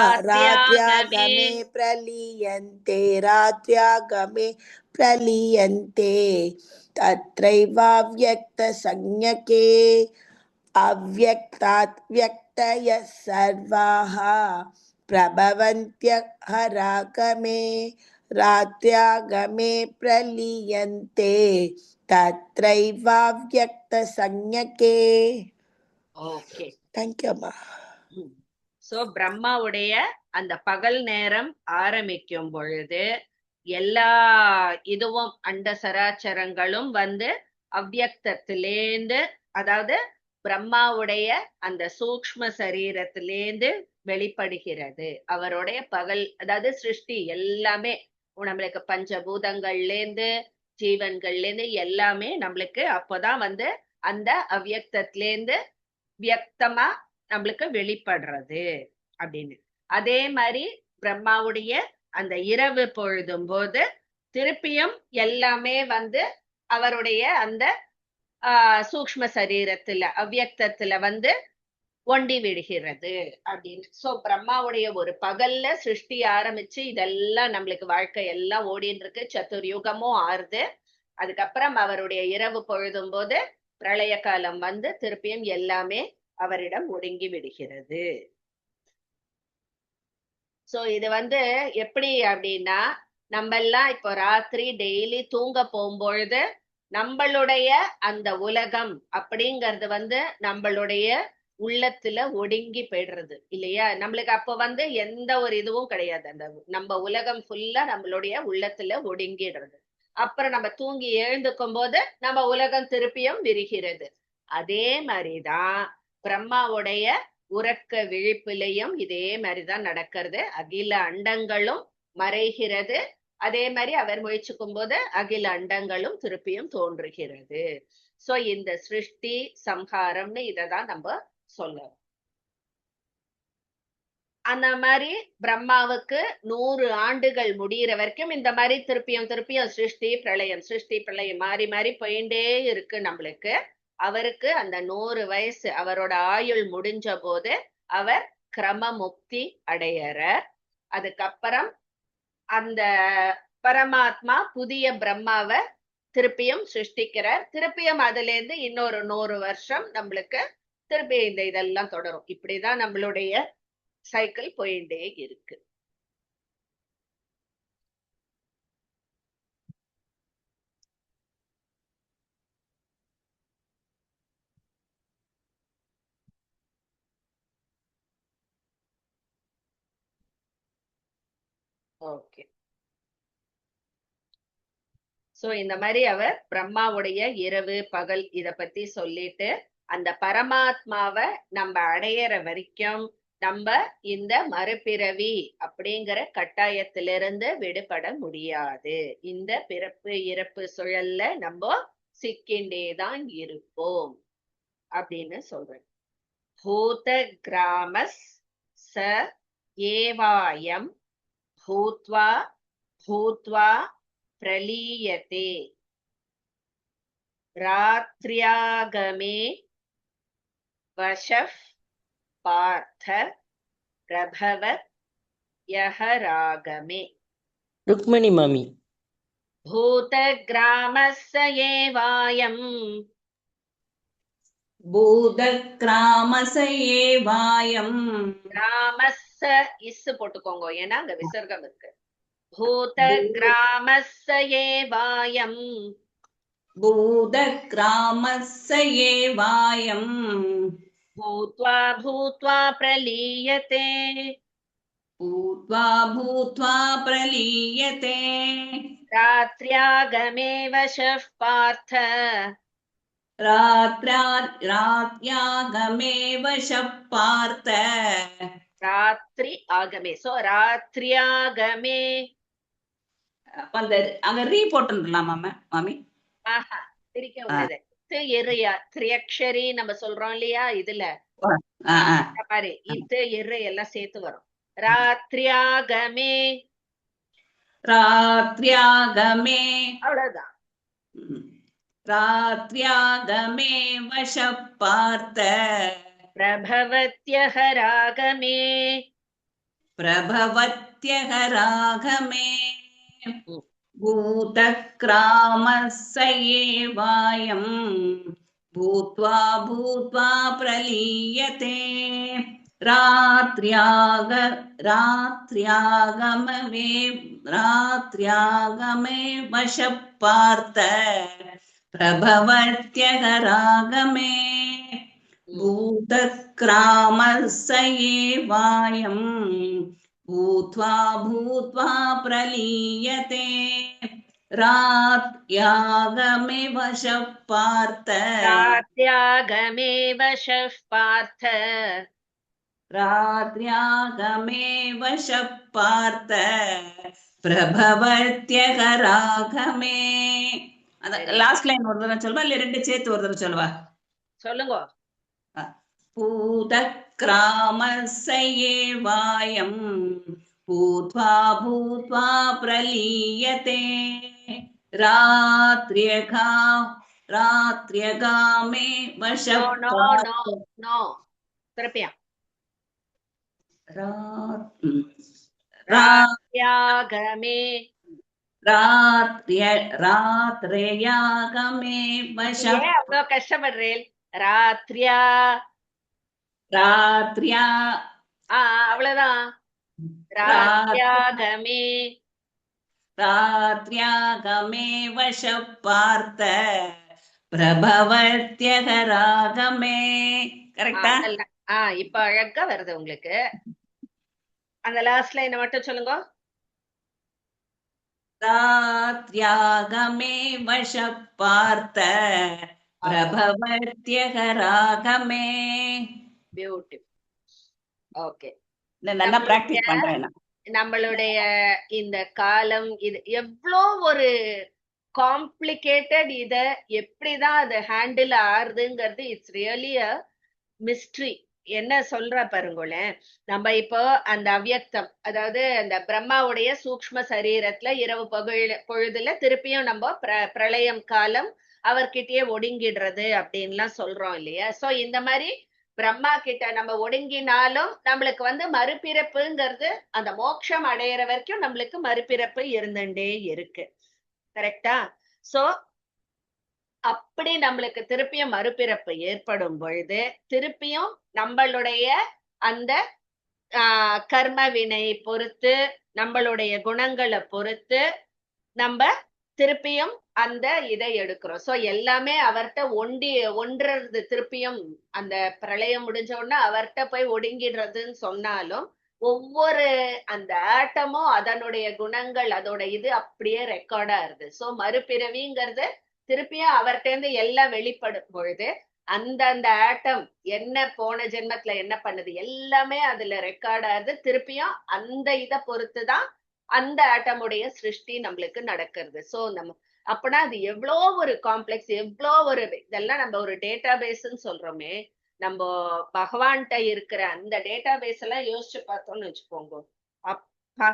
ராத்ர்யாகமே பிரலீயந்தே ராத்ர்யாகமே பிரலீயந்தே தத்ரைவாவ்யக்த சஞ்ஞகே அவ்யக்தாத் வியக்தய சர்வாஹ பிரபவந்த்யஹ ராகமே ராத்ர்யாகமே பிரலீயந்தே தத்ரைவாவ்யக்த சஞ்ஞகே. ஓகே. தேங்க்யூ அம்மா. சோ பிரம்மாவுடைய அந்த பகல் நேரம் ஆரம்பிக்கும் பொழுது எல்லா இதுவும் அண்ட சராச்சரங்களும் வந்து அவ்யக்தத்திலேந்து, அதாவது பிரம்மாவுடைய அந்த சூக்ஷ்ம சரீரத்திலேந்து வெளிப்படுகிறது. அவருடைய பகல், அதாவது சிருஷ்டி எல்லாமே நம்மளுக்கு பஞ்சபூதங்கள்லேந்து ஜீவன்கள்லேருந்து எல்லாமே நம்மளுக்கு அப்போதான் வந்து அந்த அவ்யக்தத்திலேந்து வியக்தமா நம்மளுக்கு வெளிப்படுறது அப்படின்னு. அதே மாதிரி பிரம்மாவுடைய அந்த இரவு பொழுதும் போது திருப்பியும் எல்லாமே வந்து அவருடைய அந்த சூக்ஷ்ம சரீரத்துல அவ்யக்தத்துல வந்து ஒண்டி விடுகிறது அப்படின்னு. சோ பிரம்மாவுடைய ஒரு பகல்ல சிருஷ்டி ஆரம்பிச்சு இதெல்லாம் நம்மளுக்கு வாழ்க்கை எல்லாம் ஓடின்னு இருக்கு. சதுர்யுகமும் ஆறுது. அதுக்கப்புறம் அவருடைய இரவு பொழுதும் போது பிரளய காலம் வந்து திருப்பியும் எல்லாமே அவரிடம் ஒடுங்கி விடுகிறது. சோ இது வந்து எப்படி அப்படின்னா, நம்ம எல்லாம் இப்போ ராத்திரி டெய்லி தூங்க போகும்பொழுது நம்மளுடைய அந்த உலகம் அப்படிங்கறது வந்து நம்மளுடைய உள்ளத்துல ஒடுங்கி போயிடுறது இல்லையா? நம்மளுக்கு அப்போ வந்து எந்த ஒரு இதுவும் கிடையாது. அந்த நம்ம உலகம் ஃபுல்லா நம்மளுடைய உள்ளத்துல ஒடுங்கிடுறது. அப்புறம் நம்ம தூங்கி எழுந்துக்கும் போது நம்ம உலகம் திருப்பியும் விரிகிறது. அதே மாதிரிதான் பிரம்மாவுடைய உறக்க விழிப்பிலையும் இதே மாதிரிதான் நடக்கிறது. அகில அண்டங்களும் மறைகிறது. அதே மாதிரி அவர் முயற்சிக்கும் போது அகில அண்டங்களும் திருப்பியும் தோன்றுகிறது. சோ இந்த சிருஷ்டி சம்ஹாரம்னு இததான் நம்ம சொல்லணும். அந்த மாதிரி பிரம்மாவுக்கு 100 ஆண்டுகள் முடிகிற வரைக்கும் இந்த மாதிரி திருப்பியும் திருப்பியும் சிருஷ்டி பிரளயம் மாறி மாறி போயிட்டே இருக்கு நம்மளுக்கு. அவருக்கு அந்த 100 வயசு அவரோட ஆயுள் முடிஞ்ச போது அவர் கிரம முக்தி அடையறார். அதுக்கப்புறம் அந்த பரமாத்மா புதிய பிரம்மாவை திருப்பியும் சிருஷ்டிக்கிறார். திருப்பியும் அதுல இருந்து இன்னொரு 100 வருஷம் நம்மளுக்கு திருப்பி இந்த இதெல்லாம் தொடரும். இப்படிதான் நம்மளுடைய சைக்கிள் போயிட்டே இருக்கு. ஓகே. சோ இந்த மாதிரி அவர் பிரம்மாவுடைய இரவு பகல் இத பத்தி சொல்லிட்டு அந்த பரமாத்மாவை நம்ம அடையிற வரைக்கும் நம்ம இந்த மறுபிறவி அப்படிங்கிற கட்டாயத்திலிருந்து விடுபட முடியாது. இந்த பிறப்பு இறப்பு சுழல்ல நம்ம சிக்கிண்டேதான் இருப்போம் அப்படின்னு சொல்றேன். பூத கிராமஸ் ச ஏவாயம் பூத்வா பூத்வா பிரலீயதே ராத்ர்யாகமே வஷஃப் பார்த்த பிரபவத் யஹ ராகமே. ருக்மணி மாமி. பூத கிராமஸ்ஸ ஏவாயம் பூதக்ராமச ஏவாயம். கிராமஸ்ஸ இஸ் போட்டுக்கோங்க, ஏன்னா அங்க விசர்க்கம் இருக்கு. பூத கிராமஸ்ஸ ஏவாயம் பூதக்ராமச ஏவாயம். பூத்வா பூத்வா பிரலீயதே பூத்வா பூத்வா பிரலீயதே ராத்ர்யாகமே வஷஃப் பார்த்த ராத்யாகமே வஷப் பார்த்த. ராத்திரி ஆகமே. சோ ராத்ரியாகமே. அப்ப அந்த அங்க ரீ போட்டுலாமா மாமி? ஆஹா, திரிக்க உள்ளது. திரியக்ஷரி நம்ம சொல்றோம் இல்லையா இதுல, இந்த மாதிரி இத்து இரு எல்லாம் சேர்த்து வரும். ராத்ரியாகமே. ராத்யாகமே அவ்வளவுதான். ராத்யாகமே வஷப் பார்த்த பிரபவத்யஹ ராகமே. பிரபவத்யஹ ராகமே. பூதக்ராமஸ்ஸ ஏவாயம் பூத்வா பூத்வா பிரலீயதே ராத்ர்யாகமே வஷப் பார்த்த பிரபவத்யஹ ராகமே. பூதக்ராமஸ்ஸ ஏவாயம் பூத்வா பூத்வா பிரலீயதே ராத்யாகமே வஷப் பார்த்த. ராத்யாகமே வஷஃப் பார்த்த. ராத்யாகமே வஷப் பார்த்த பிரபவத்யஹ ராகமே. அந்த லாஸ்ட் லைன் ஒரு தடவை சொல்வா, இல்ல ரெண்டு சேர்த்து ஒரு தடவை சொல்வா? சொல்லுங்க. பூதக்ராமஸ்ஸ ஏவாயம் பூத்வா பூத்வா பிரலீயதே ராத்ர்யகாமே வஷப் பார்த்த. திருப்பியா. ராத்யாகமே வஷப். அவ்வளவு கஷ்டப்படுறேன். ராத்ரியா. ராத்ரியா. அவ்வளவுதான். ராத்யாகமே. ராத்யாகமே வஷப் பார்த்த பிரபவத்யஹ ராகமே. கரெக்டா? இப்ப அழகா வருது உங்களுக்கு. அந்த லாஸ்ட் லைனை மட்டும் சொல்லுங்க. ராத்யாகமே வஷப் பார்த்த பிரபவத்யஹ ராகமே. பியூட்டிஃபுல். ஓகே, நல்லா பிராக்டிஸ் பண்றேன். நம்மளுடைய இந்த காலம் இது எவ்வளோ ஒரு காம்ப்ளிகேட்டட். இத எப்படிதான் அது ஹேண்டில் ஆறுதுங்கிறது இட்ஸ் ரியலி அ மிஸ்ட்ரி. என்ன சொல்ற பாருங்களேன். நம்ம இப்போ அந்த அவ்யக்தம், அதாவது அந்த பிரம்மாவுடைய சூக்ஷ்ம சரீரத்துல இரவு பொழுதுல திருப்பியும் நம்ம பிரளயம் காலம் அவர்கிட்டயே ஒடுங்கிடுறது அப்படின்லாம் சொல்றோம் இல்லையா. சோ இந்த மாதிரி பிரம்மா கிட்ட நம்ம ஒடுங்கினாலும் நம்மளுக்கு மறுபிறப்புங்கிறது அந்த மோட்சம் அடையிற வரைக்கும் நம்மளுக்கு மறுபிறப்பு இருந்துட்டே இருக்கு. கரெக்டா? சோ அப்படி நம்மளுக்கு திருப்பியும் மறுபிறப்பு ஏற்படும் பொழுது திருப்பியும் நம்மளுடைய அந்த கர்ம வினை பொறுத்து, நம்மளுடைய குணங்களை பொறுத்து நம்ம திருப்பியும் அந்த இதை எடுக்கிறோம். சோ எல்லாமே அவர்கிட்ட ஒன்றது. திருப்பியும் அந்த பிரளயம் முடிஞ்ச உடனே அவர்கிட்ட போய் ஒடுங்கிடுறதுன்னு சொன்னாலும் ஒவ்வொரு அந்த ஆட்டமும் அதனுடைய குணங்கள் அதோட இது அப்படியே ரெக்கார்டா இருது. சோ மறுபிறவிங்கிறது திருப்பியும் அவர்கிட்ட இருந்து எல்லாம் வெளிப்படும் பொழுது அந்த ஆட்டம் என்ன போன ஜென்மத்துல என்ன பண்ணுது எல்லாமே அதுல ரெக்கார்ட் ஆகுது. திருப்பியும் அந்த இதை பொறுத்துதான் அந்த ஆட்டமுடைய சிருஷ்டி நம்மளுக்கு நடக்கிறது. சோ நம்ம அப்பனா அது எவ்வளோ ஒரு காம்ப்ளெக்ஸ், எவ்வளோ ஒரு இதெல்லாம் நம்ம ஒரு டேட்டா பேஸ்ன்னு சொல்றோமே, நம்ம பகவான்கிட்ட இருக்கிற அந்த டேட்டா பேஸ் எல்லாம் யோசிச்சு பார்த்தோம்னு வச்சுக்கோங்க. அப்பா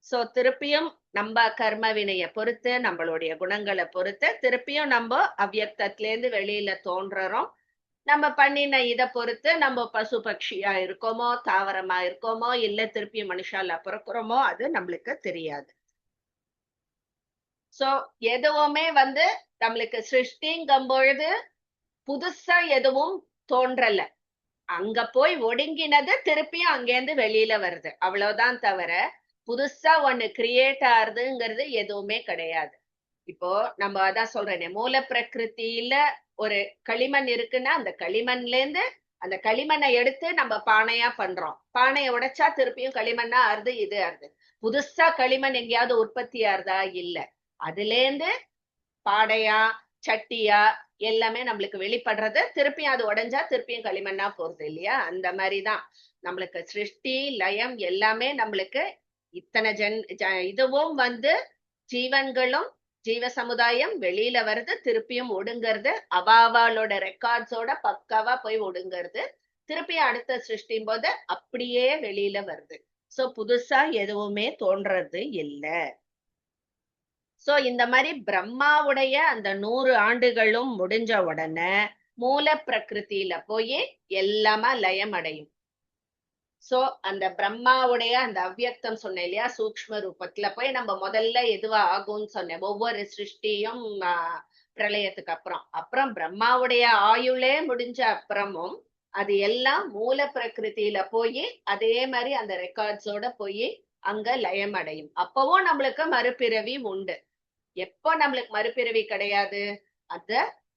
சோ திருப்பியும் நம்ம கர்ம வினைய பொறுத்து நம்மளுடைய குணங்களை பொறுத்து திருப்பியும் நம்ம அவ்யக்தத்துல இருந்து வெளியில தோன்றறோம். நம்ம பண்ணின இதை பொறுத்து நம்ம பசு பட்சியா இருக்கோமோ, தாவரமா இருக்கோமோ, இல்ல திருப்பியும் மனுஷால பிறக்கிறோமோ அது நம்மளுக்கு தெரியாது. சோ எதுவுமே நம்மளுக்கு சிருஷ்டிங்கும் பொழுது புதுசா எதுவும் தோன்றல. அங்க போய் ஒடுங்கினது திருப்பியும் அங்கேருந்து வெளியில வருது, அவ்வளவுதான். தவிர புதுசா ஒண்ணு கிரியேட் ஆகுதுங்கிறது எதுவுமே கிடையாது. இப்போ நம்ம அதான் சொல்றேனே, மூல பிரகிருதியில ஒரு களிமண் இருக்குன்னா அந்த களிமண்ல இருந்து அந்த களிமண்ணை எடுத்து நம்ம பானையா பண்றோம். பானையை உடைச்சா திருப்பியும் களிமண்ணா ஆறுது, இது ஆறுது. புதுசா களிமண் எங்கேயாவது உற்பத்தி ஆறுதா? இல்ல. அதுல இருந்து பாடையா சட்டியா எல்லாமே நம்மளுக்கு வெளிப்படுறது, திருப்பியும் அது உடைஞ்சா திருப்பியும் களிமண்ணா போறது இல்லையா? அந்த மாதிரிதான் நம்மளுக்கு சிருஷ்டி லயம் எல்லாமே நம்மளுக்கு இத்தனை இதுவும் ஜீவன்களும் ஜீவ சமுதாயம் வெளியில வருது, திருப்பியும் ஒடுங்கிறது, அவாவாலோட ரெக்கார்ட்ஸோட பக்காவா போய் ஒடுங்கிறது, திருப்பியும் அடுத்த சிருஷ்டியும் போது அப்படியே வெளியில வருது. சோ புதுசா எதுவுமே தோன்றது இல்லை. சோ இந்த மாதிரி பிரம்மாவுடைய அந்த 100 ஆண்டுகளும் முடிஞ்ச உடனே மூல பிரகிருதியில போய் எல்லாமா லயம் அடையும். சோ அந்த பிரம்மாவுடைய அந்த அவ்யக்தம் சொன்னேன் இல்லையா, சூக்ஷ்ம ரூபத்துல போய் நம்ம முதல்ல எதுவா ஆகும்னு சொன்னேன், ஒவ்வொரு சிருஷ்டியும் பிரளயத்துக்கு அப்புறம் பிரம்மாவுடைய ஆயுளே முடிஞ்ச அப்புறமும் அது எல்லாம் மூல பிரகிருதியில போய் அதே மாதிரி அந்த ரெக்கார்ட்ஸோட போய் அங்க லயம் அடையும். அப்பவும் நம்மளுக்கு மறுபிறவி உண்டு. எப்போ நம்மளுக்கு மறுபிறவி கிடையாது? அந்த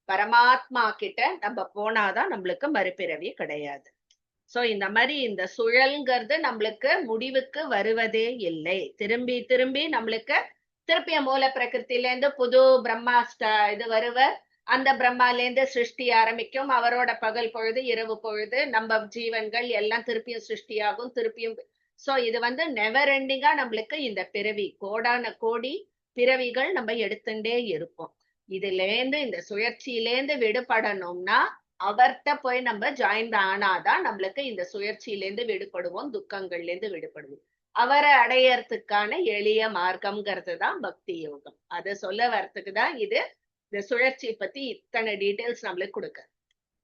பரமாத்மா கிட்ட நம்ம போனாதான் நம்மளுக்கு மறுபிறவி கிடையாது. சோ இந்த மாதிரி இந்த சுழல்ங்கிறது நம்மளுக்கு முடிவுக்கு வருவதே இல்லை. திரும்பி திரும்பி நம்மளுக்கு திருப்பிய மூல பிரகிருத்தில இருந்து புது பிரம்மா இது வருவர். அந்த பிரம்மால இருந்து சிருஷ்டி ஆரம்பிக்கும். அவரோட பகல் பொழுது இரவு பொழுது நம்ம ஜீவன்கள் எல்லாம் திருப்பியும் சிருஷ்டியாகும், திருப்பியும். சோ இது நெவர் எண்டிங்கா நம்மளுக்கு இந்த பிறவி கோடான கோடி பிறவிகள் நம்ம எடுத்துட்டே இருப்போம். இதுல இருந்து இந்த சுழற்சியிலேருந்து விடுபடணும்னா அவர்கிட்ட போய் நம்ம ஜாயின் ஆனாதான் நம்மளுக்கு இந்த சுழற்சியிலேருந்து விடுபடுவோம், துக்கங்கள்ல இருந்து விடுபடுவோம். அவரை அடையறதுக்கான எளிய மார்க்கம்ங்கிறது தான் பக்தி யோகம். அதை சொல்ல வர்றதுக்கு தான் இது இந்த சுழற்சி பத்தி இத்தனை டீட்டெயில்ஸ் நம்மளுக்கு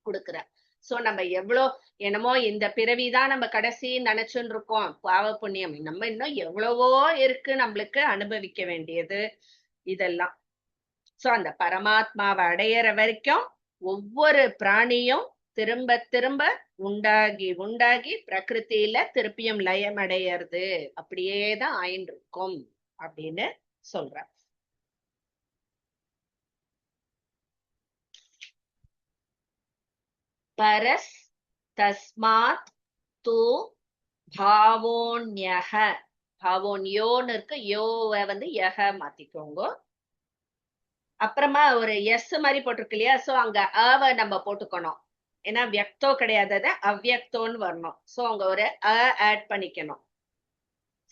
கொடுக்குற. சோ நம்ம எவ்வளோ என்னமோ இந்த பிறவிதான் நம்ம கடைசி நினைச்சுன்னு இருக்கோம், பாவ புண்ணியம் நம்ம இன்னும் எவ்வளவோ இருக்கு நம்மளுக்கு அனுபவிக்க வேண்டியது இதெல்லாம். சோ அந்த பரமாத்மாவை அடையிற வரைக்கும் ஒவ்வொரு பிராணியும் திரும்ப திரும்ப உண்டாகி உண்டாகி பிரகிருதியில திருப்பியும் லயம் அடையிறது அப்படியேதான் ஆயின்னு இருக்கும் அப்படின்னு சொல்ற. பரஸ் தஸ்மாத் தூ பாவோன்யஹ, பாவோன்யோன்னு இருக்கு, யோவை யஹ மாத்திக்கோங்க. அப்புறமா ஒரு எஸ் மாதிரி போட்டிருக்கு இல்லையா, சோ அங்க அவை நம்ம போட்டுக்கணும். ஏன்னா வியக்தோ கிடையாது, அது அவ்யக்தோன்னு வரணும். சோ அங்க ஒரு ஆட் பண்ணிக்கணும்.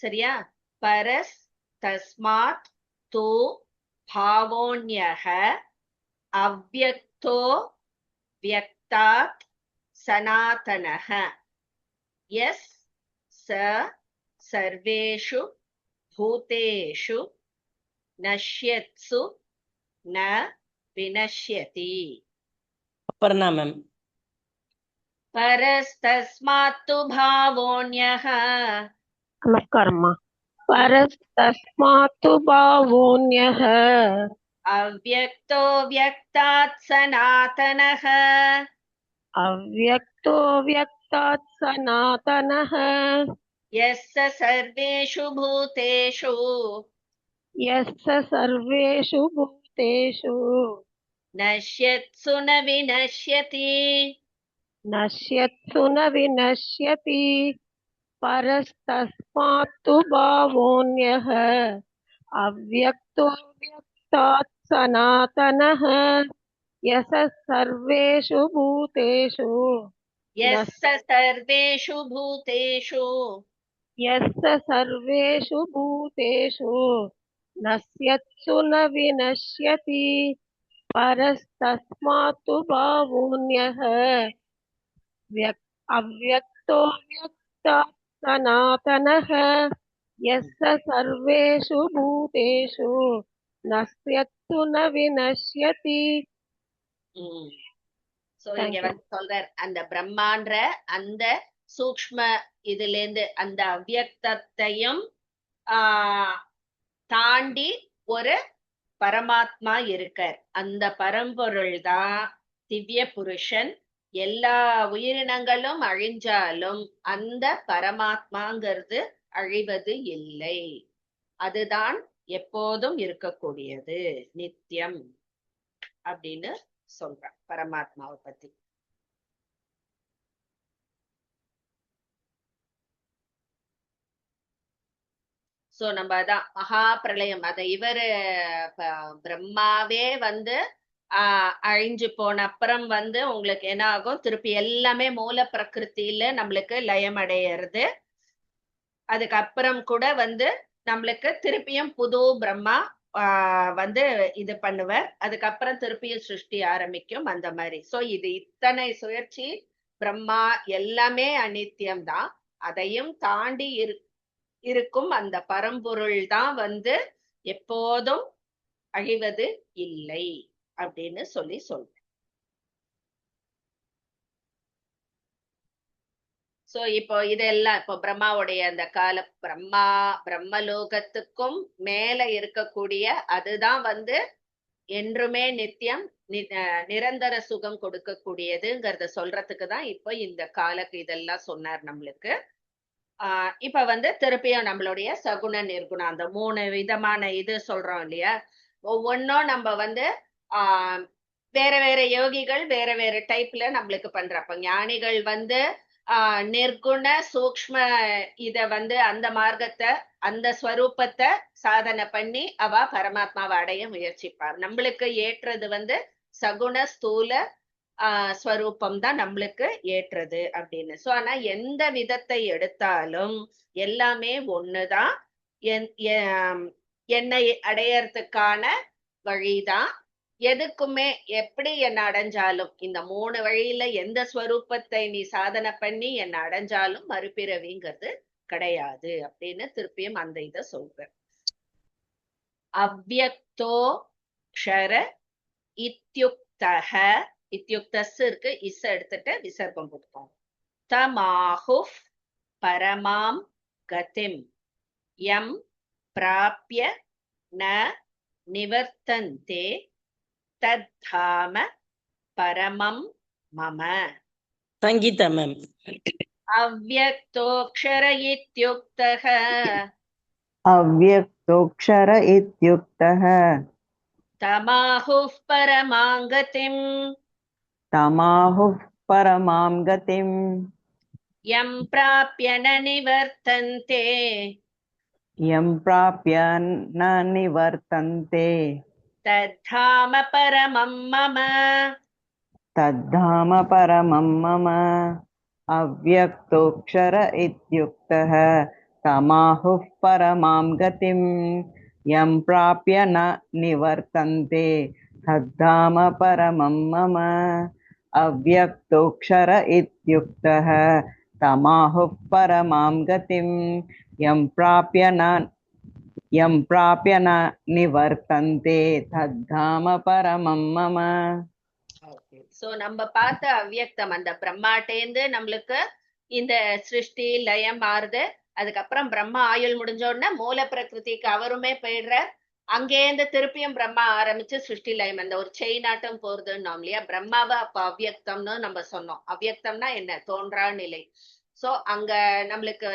சரியா? பரஸ் தஸ்மாத் தூ பாவோன்யஹ அவ்யக்தோ வியக்தாத் சனாதனஹ எஸ் ச சர்வேஷு பூதேஷு நஷ்யத்சு ந வினஷ்யதி. அபர்ணா மேம். பரஸ்தஸ்மாத்து பாவோன்யஹ. நமஸ்காரம்மா. பரஸ்தஸ்மாத்து பாவோன்யஹ அவ்யக்தோ வியக்தாத் சனாதனஹ அவ்யக்தோ வியக்தாத் சனாதனஹ யஸ்ஸ சர்வேஷு பூதேஷு யஸ்ஸ சர்வேஷு பூதேஷு நஷ்யத்சு ந வினஷ்யதி. நஷ்யத்சு ந வினஷ்யதி. परस्तस्मात्तु भावोऽन्यः अव्यक्तो व्यक्तात् सनातनः यः सर्वेषु भूतेषु यस्य सर्वेषु भूतेषु यस्य सर्वेषु भूतेषु नश्यत्सु न विनश्यति परस्तस्मात्तु भावोऽन्यः अव्यक्तो व्यक्तात् सनातनः यस्य सर्वेषु भूतेषु नश्यत्सु न विनश्यति. சோ இங்க வந்து சொல்றார் அந்த பிரம்மான்ற அந்த சூக்ஷ்ம இதுல இருந்து அந்த அவ்யக்தத்தையும் தாண்டி ஒரு பரமாத்மா இருக்கார். அந்த பரம்பொருள் தான் திவ்ய புருஷன். எல்லா உயிரினங்களும் அழிஞ்சாலும் அந்த பரமாத்மாங்கிறது அழிவது இல்லை. அதுதான் எப்போதும் இருக்கக்கூடியது, நித்தியம் அப்படின்னு சொல்றான் பரமாத்மாவை பத்தி. சோ நம்ம அதான் மகா பிரளயம் அத இவரு பிரம்மாவே வந்து அழிஞ்சு போன அப்புறம் வந்து உங்களுக்கு என்ன ஆகும், திருப்பி எல்லாமே மூல பிரகிருத்தில நம்மளுக்கு லயம் அடையிறது. அதுக்கப்புறம் கூட வந்து நம்மளுக்கு திருப்பியும் புது பிரம்மா வந்து இது பண்ணுவார். அதுக்கப்புறம் திருப்பியும் சிருஷ்டி ஆரம்பிக்கும் அந்த மாதிரி. சோ இது இத்தனை சுழற்சி பிரம்மா எல்லாமே அநித்தியம் தான். அதையும் தாண்டி இருக்கும் அந்த பரம்பொருள் தான் வந்து எப்போதும் அழிவது இல்லை அப்படின்னு சொல்றேன். சோ இப்போ இதெல்லாம் இப்போ பிரம்மாவுடைய அந்த கால பிரம்மலோகத்துக்கும் மேல இருக்கக்கூடிய அதுதான் வந்து என்றுமே நித்தியம் நிரந்தர சுகம் கொடுக்கக்கூடியதுங்கிறத சொல்றதுக்கு தான் இப்போ இந்த காலக்கு இதெல்லாம் சொன்னார் நம்மளுக்கு. இப்ப வந்து திருப்பியும் நம்மளுடைய சகுண நிர்குணம் அந்த 3 விதமான இது சொல்றோம் இல்லையா. ஒவ்வொன்னும் நம்ம வந்து வேற வேற யோகிகள் வேற வேற டைப்ல நம்மளுக்கு பண்றப்ப ஞானிகள் வந்து நிர்குண சூக்ஷ்ம இத வந்து அந்த மார்க்கத்தை அந்த ஸ்வரூபத்தை சாதனை பண்ணி அவ பரமாத்மாவை அடைய முயற்சிப்பார். நம்மளுக்கு ஏற்றது வந்து சகுண ஸ்தூல ஸ்வரூபம் தான் நம்மளுக்கு ஏற்றது அப்படின்னு. சோ ஆனா எந்த விதத்தை எடுத்தாலும் எல்லாமே ஒண்ணுதான், என்னை அடையறதுக்கான வழிதான். எதுக்குமே எப்படி என்ன அடைஞ்சாலும் இந்த 3 வழியில எந்த ஸ்வரூபத்தை நீ சாதனை பண்ணி என்ன அடைஞ்சாலும் மறுபிறவிங்கிறது கிடையாது அப்படின்னு திருப்பியும் அந்த இத சொல்ற. அவ்யக்தோ க்ஷர இத்யுக்தஹ, இத்யுக்தஸ் இருக்கு, இஸ் எடுத்துட்டு விசர்க்கம் கொடுப்போம். தமாஹுஃப் பரமாம் கதிம் யம் பிராப்ய ந நிவர்த்தந்தே தத்தாம பரமம் மம. சங்கீதா மேம். அவ்யக்தோக்ஷர இத்யுக்தஹ, अव्यक्तोऽक्षर इत्युक्तः தமாஹுஃப் பரமாங்கதிம் तमाहुः परमां गतिम् யம் பிராப்ய ந நிவர்த்தந்தே यं प्राप्य न निवर्तन्ते தத்தாம பரமம் மம. तद्धाम परमं मम. अव्यक्तोऽक्षर इत्युक्तः तमाहुः परमां गतिम् यं प्राप्य न निवर्तन्ते तद्धाम परमं मम. अव्यक्तोऽक्षर इत्युक्तः तमाहुः परमां गतिम् यं प्राप्य न निवर्तन्ते तद्धाम परमं मम. சோ நம்ம பார்த்த அவ்யக்தம் அந்த பிரம்மாட்டேந்து நம்மளுக்கு இந்த சிருஷ்டி லயம் மாறுது. அதுக்கப்புறம் பிரம்மா ஆயுள் முடிஞ்ச உடனே மூல பிரகிருதிக்கு அவருமே போயிடுற. அங்கேருந்து திருப்பியும் பிரம்மா ஆரம்பிச்சு சிருஷ்டி லயம் அந்த ஒரு செயினாட்டம் போறதுன்னு இல்லையா. பிரம்மாவை அப்ப அவ்யக்தம்னு நம்ம சொன்னோம். அவ்யக்தம்னா என்ன, தோன்றா நிலை. சோ அங்க நம்மளுக்கு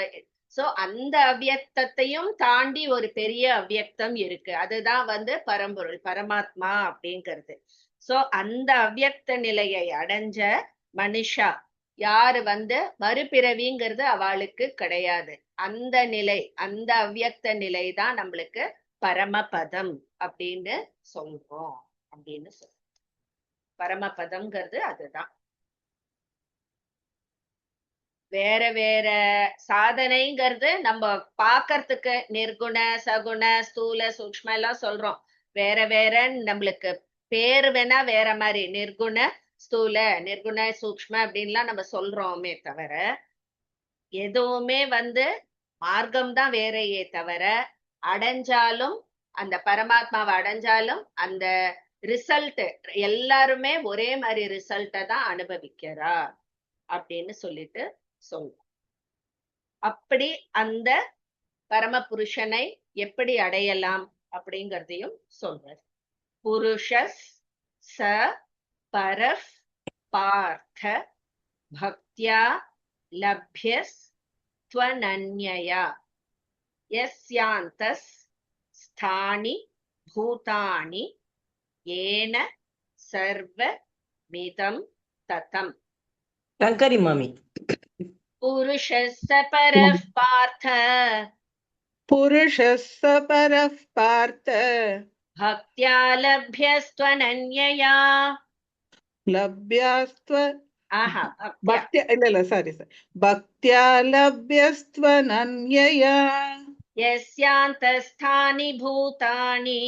சோ அந்த அவ்யக்தத்தையும் தாண்டி ஒரு பெரிய அவ்யக்தம் இருக்கு. அதுதான் வந்து பரம்பொருள் பரமாத்மா அப்படிங்கிறது. சோ அந்த அவ்யக்த நிலையை அடைஞ்ச மனுஷா யாரு மறுபிறவிங்கிறது அவளுக்கு கிடையாது. அந்த நிலை, அந்த அவ்யக்த நிலை தான் நம்மளுக்கு பரமபதம் அப்படின்னு சொல்றோம் அப்படின்னு சொல்றோம். பரமபதம்ங்கிறது அதுதான். வேற வேற சாதனைங்கிறது நம்ம பாக்கறதுக்கு நிர்குண, சகுண, ஸ்தூல, சூக்ஷ்ம எல்லாம் சொல்றோம். வேற வேற நம்மளுக்கு பேரு வேணா வேற மாதிரி, நிர்குண, ஸ்தூல, நிர்குண, சூக்ஷ்ம அப்படின்லாம் நம்ம சொல்றோமே தவிர, எதுவுமே மார்க்கம் தான் வேறையே தவிர, அடைஞ்சாலும் அந்த பரமாத்மாவை அடைஞ்சாலும் அந்த ரிசல்ட் எல்லாருமே ஒரே மாதிரி ரிசல்ட்டை தான் அனுபவிக்கிறா அப்படின்னு சொல்லிட்டு சொல்றோம். அப்படி அந்த பரம புருஷனை எப்படி அடையலாம் அப்படிங்கறதையும் சொல்றார். புருஷஸ் ச பரஃப் பார்த்த பக்தியா லப்யஸ் த்வனன்யயா யஸ்யாந்தஸ் ஸ்தானி பூதானி ஏன சர்வ மிதம் ததம். சங்கரி மாமி. புருஷஸ்ஸ பரஃப் பார்த்த புருஷஸ்ஸ பரஃப் பார்த்த பக்தியா லப்யஸ்த்வனன்யயா லப்யாஸ்த்வ ஆஹா பக்தியா இல்ல சாரி பக்தியா லப்யஸ்த்வனன்யயா யஸ்யாந்தஸ்தானி பூதானி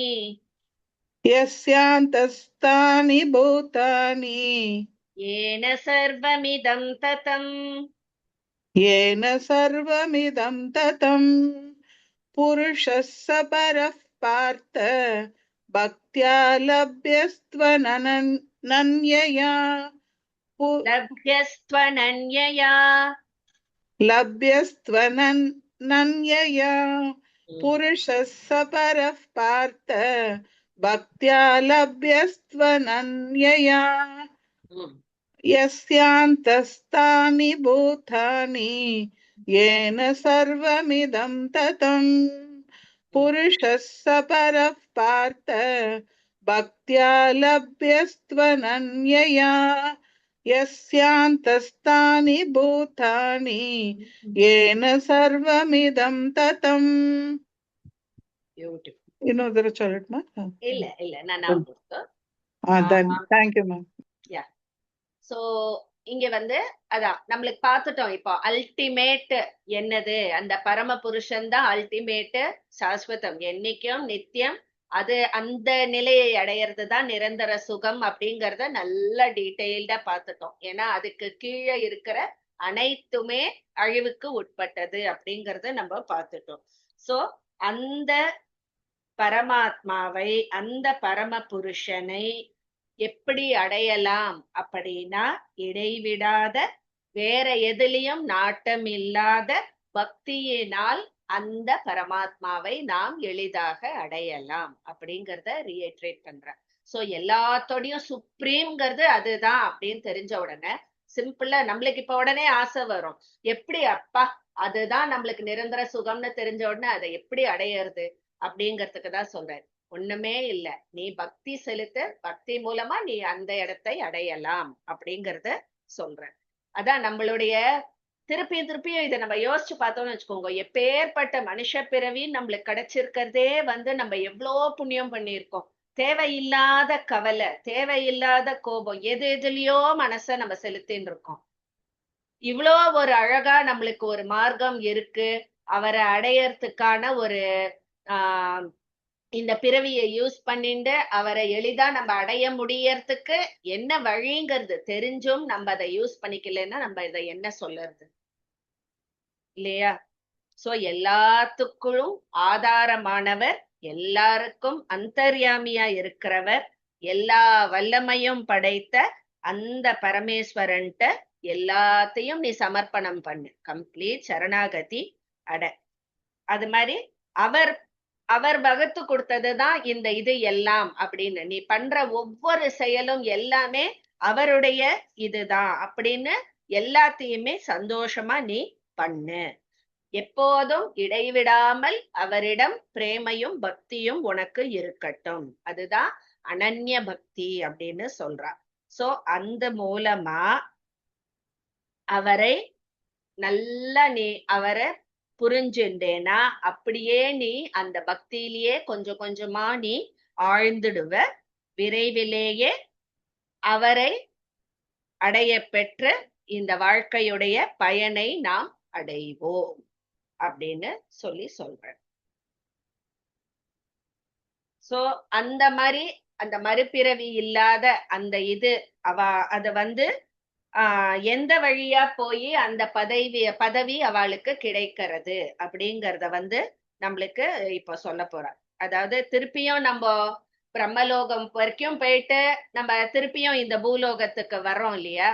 யஸ்யாந்தஸ்தானி பூதானி ஏன சர்வமிதம் ததம். येन सर्वमिदं ततं. पुरुषस्स परः पार्थ भक्त्या लभ्यस्त्वनन्यया லப்யஸ்த்வனன்யயா लभ्यस्त्वनन्यया पुरुषस्स परः पार्थ भक्त्या लभ्यस्त्वनन्यया यस्यान्तस्तानि भूतानि येन सर्वमिदं ततं. पुरुषस्स परः पार्थ भक्त्या लभ्यस्त्वनन्यया यस्यान्तस्तानि भूतानि येन सर्वमिदं ततं. ಇನ್ನೊಂದರ ಚೊಲ್ಲಟ್ ಮಾ இல்ல இல்ல நான் ಥ್ಯಾಂಕ್ ಯು மேம். சோ இங்க அதான் நம்மளுக்கு பார்த்துட்டோம். இப்போ அல்டிமேட் என்னது, அந்த பரம புருஷன் தான் அல்டிமேட், சாஸ்வதம், என்னைக்கும் நித்தியம். அது அந்த நிலையை அடையிறது தான் நிரந்தர சுகம் அப்படிங்கறத நல்ல டீட்டெயில்டா பார்த்துட்டோம். ஏன்னா அதுக்கு கீழே இருக்கிற அனைத்துமே அழிவுக்கு உட்பட்டது அப்படிங்கறத நம்ம பார்த்துட்டோம். சோ அந்த பரமாத்மாவை, அந்த பரம புருஷனை எப்படி அடையலாம் அப்படின்னா, இடைவிடாத வேற எதிலையும் நாட்டம் இல்லாத பக்தியினால் அந்த பரமாத்மாவை நாம் எளிதாக அடையலாம் அப்படிங்கறத ரீஎட்ரேட் பண்றேன். சோ எல்லாத்தோடையும் சுப்ரீம்ங்கிறது அதுதான் அப்படின்னு தெரிஞ்ச உடனே சிம்பிளா நம்மளுக்கு இப்ப உடனே ஆசை வரும், எப்படி அப்பா அதுதான் நம்மளுக்கு நிரந்தர சுகம்னு தெரிஞ்ச உடனே அதை எப்படி அடையிறது அப்படிங்கறதுக்கு தான் சொல்றேன். ஒண்ணுமே இல்ல, நீ பக்தி செலுத்து, பக்தி மூலமா நீ அந்த இடத்தை அடையலாம் அப்படிங்கறத சொல்றேன். அதான் நம்மளுடைய திருப்பியும் இதை நம்ம யோசிச்சு பார்த்தோம்னு வச்சுக்கோங்க, எப்பேற்பட்ட மனுஷ பிறவி நம்மளுக்கு கிடைச்சிருக்கிறதே நம்ம எவ்வளோ புண்ணியம் பண்ணியிருக்கோம். தேவையில்லாத கவலை, தேவையில்லாத கோபம், எதுலயோ மனச நம்ம செலுத்தின்னு இருக்கோம். இவ்வளோ ஒரு அழகா நம்மளுக்கு ஒரு மார்க்கம் இருக்கு, அவரை அடையறதுக்கான ஒரு இந்த பிறவியை யூஸ் பண்ணிட்டு அவரை எளிதா நம்ம அடைய முடியறதுக்கு என்ன வழிங்கிறது தெரிஞ்சும் நம்ம அதை யூஸ் பண்ணிக்கலன்னா நம்ம இதை என்ன சொல்லுறது இல்லையா? சோ எல்லாத்துக்குள்ளும் ஆதாரமானவர், எல்லாருக்கும் அந்தர்யாமியா இருக்கிறவர், எல்லா வல்லமையும் படைத்த அந்த பரமேஸ்வரன்ட்ட எல்லாத்தையும் நீ சமர்ப்பணம் பண்ணு, கம்ப்ளீட் சரணாகதி அட. அது மாதிரி அவர் வகுத்து கொடுத்ததுதான் இந்த இது எல்லாம் அப்படின்னு. நீ பண்ற ஒவ்வொரு செயலும் எல்லாமே அவருடைய இதுதான் அப்படின்னு எல்லாத்தையுமே சந்தோஷமா நீ பண்ணு. எப்போதும் இடைவிடாமல் அவரிடம் பிரேமையும் பக்தியும் உனக்கு இருக்கட்டும். அதுதான் அனன்ய பக்தி அப்படின்னு சொல்றா. சோ அந்த மூலமா அவரை நல்லா நீ அவரை புரிஞ்சுண்டேனா அப்படியே நீ அந்த பக்தியிலேயே கொஞ்சம் கொஞ்சமா நீ ஆழ்ந்துடுவ. விரைவிலேயே அவரை அடைய பெற்ற இந்த வாழ்க்கையுடைய பயனை நாம் அடைவோம் அப்படின்னு சொல்றேன். சோ அந்த மாதிரி அந்த மறுபிறவி இல்லாத அந்த இது அத வந்து எந்த வழியா போய் அந்த பதவி அவளுக்கு கிடைக்கிறது அப்படிங்கறத வந்து நம்மளுக்கு இப்ப சொல்ல போறார். அதாவது திருப்பியும் நம்ம பிரம்மலோகம் வரைக்கும் போயிட்டு நம்ம திருப்பியும் இந்த பூலோகத்துக்கு வர்றோம் இல்லையா,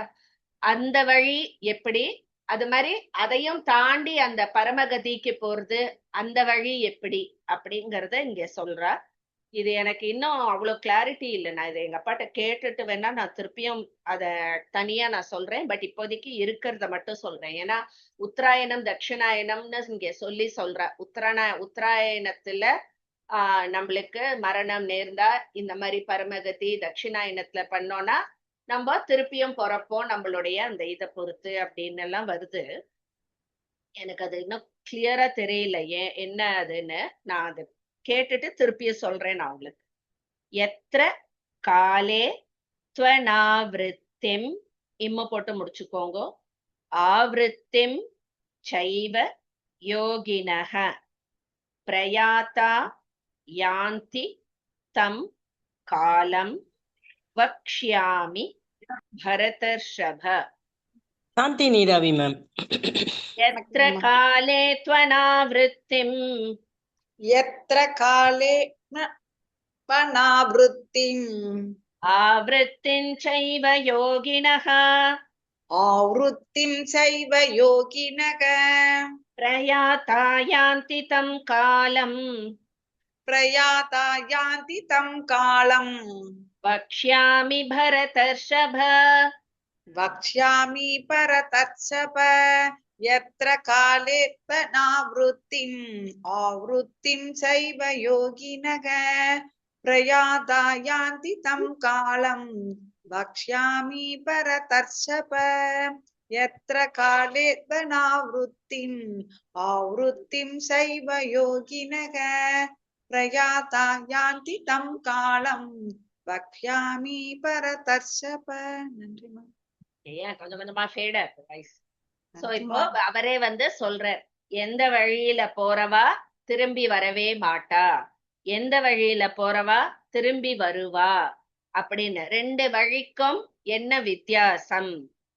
அந்த வழி எப்படி, அது மாதிரி அதையும் தாண்டி அந்த பரமகதிக்கு போறது அந்த வழி எப்படி அப்படிங்கறத இங்க சொல்றா. இது எனக்கு இன்னும் அவ்வளவு கிளாரிட்டி இல்லை. நான் இதை எங்க அப்பாட்ட கேட்டுட்டு வேணா நான் திருப்பியும் அத தனியா நான் சொல்றேன். பட் இப்போதைக்கு இருக்கிறத மட்டும் சொல்றேன். ஏன்னா உத்தராயணம் தட்சிணாயனம்னு இங்க சொல்ற உத்தராயணத்துல நம்மளுக்கு மரணம் நேர்ந்தா இந்த மாதிரி பரமகதி, தட்சிணாயனத்துல பண்ணோம்னா நம்ம திருப்பியும் பிறப்போம் நம்மளுடைய அந்த இதை பொறுத்து அப்படின்னு எல்லாம் வருது. எனக்கு அது இன்னும் கிளியரா தெரியல ஏன் என்ன அதுன்னு. நான் அது கேட்டுட்டு திருப்பியும் சொல்றேன் நான் உங்களுக்கு. எத்திர காலே த்வனாவிருத்திம், இம்ம போட்டு முடிச்சுக்கோங்க. ஆவிருத்திம் சைவ யோகினஹ பிரயாதா யாந்தி தம் காலம் வக்ஷ்யாமி பரதர்ஷப. சாந்தி நீராவி மேம். எத்திர காலே த்வனாவிருத்திம், यत्र काले वनावृत्तिम् आवृत्तिं चैव योगिनः आवृत्तिं चैव योगिनः प्रयाता यान्ति तं कालम् वक्ष्यामि भरतर्षभ. वक्ष्यामि भरतर्षभ. यत्र काले वनावृत्तिम् आवृत्तिं चैव योगिनः प्रयाता यान्ति तं कालं वक्ष्यामि भरतर्षभ. यत्र काले वनावृत्तिम् आवृत्तिं चैव योगिनः प्रयाता यान्ति तं कालं वक्ष्यामि भरतर्षभ. நன்றி மேம். ஏன் கொஞ்சம் கொஞ்சமா ஃபேட் ஆகுது வாய்ஸ். சோ இப்போ அவரே வந்து சொல்றார், எந்த வழியில போறவா திரும்பி வரவே மாட்டா, எந்த வழியில போறவா திரும்பி வருவா அப்படின்னு. ரெண்டு வழிக்கும் என்ன வித்தியாசம்,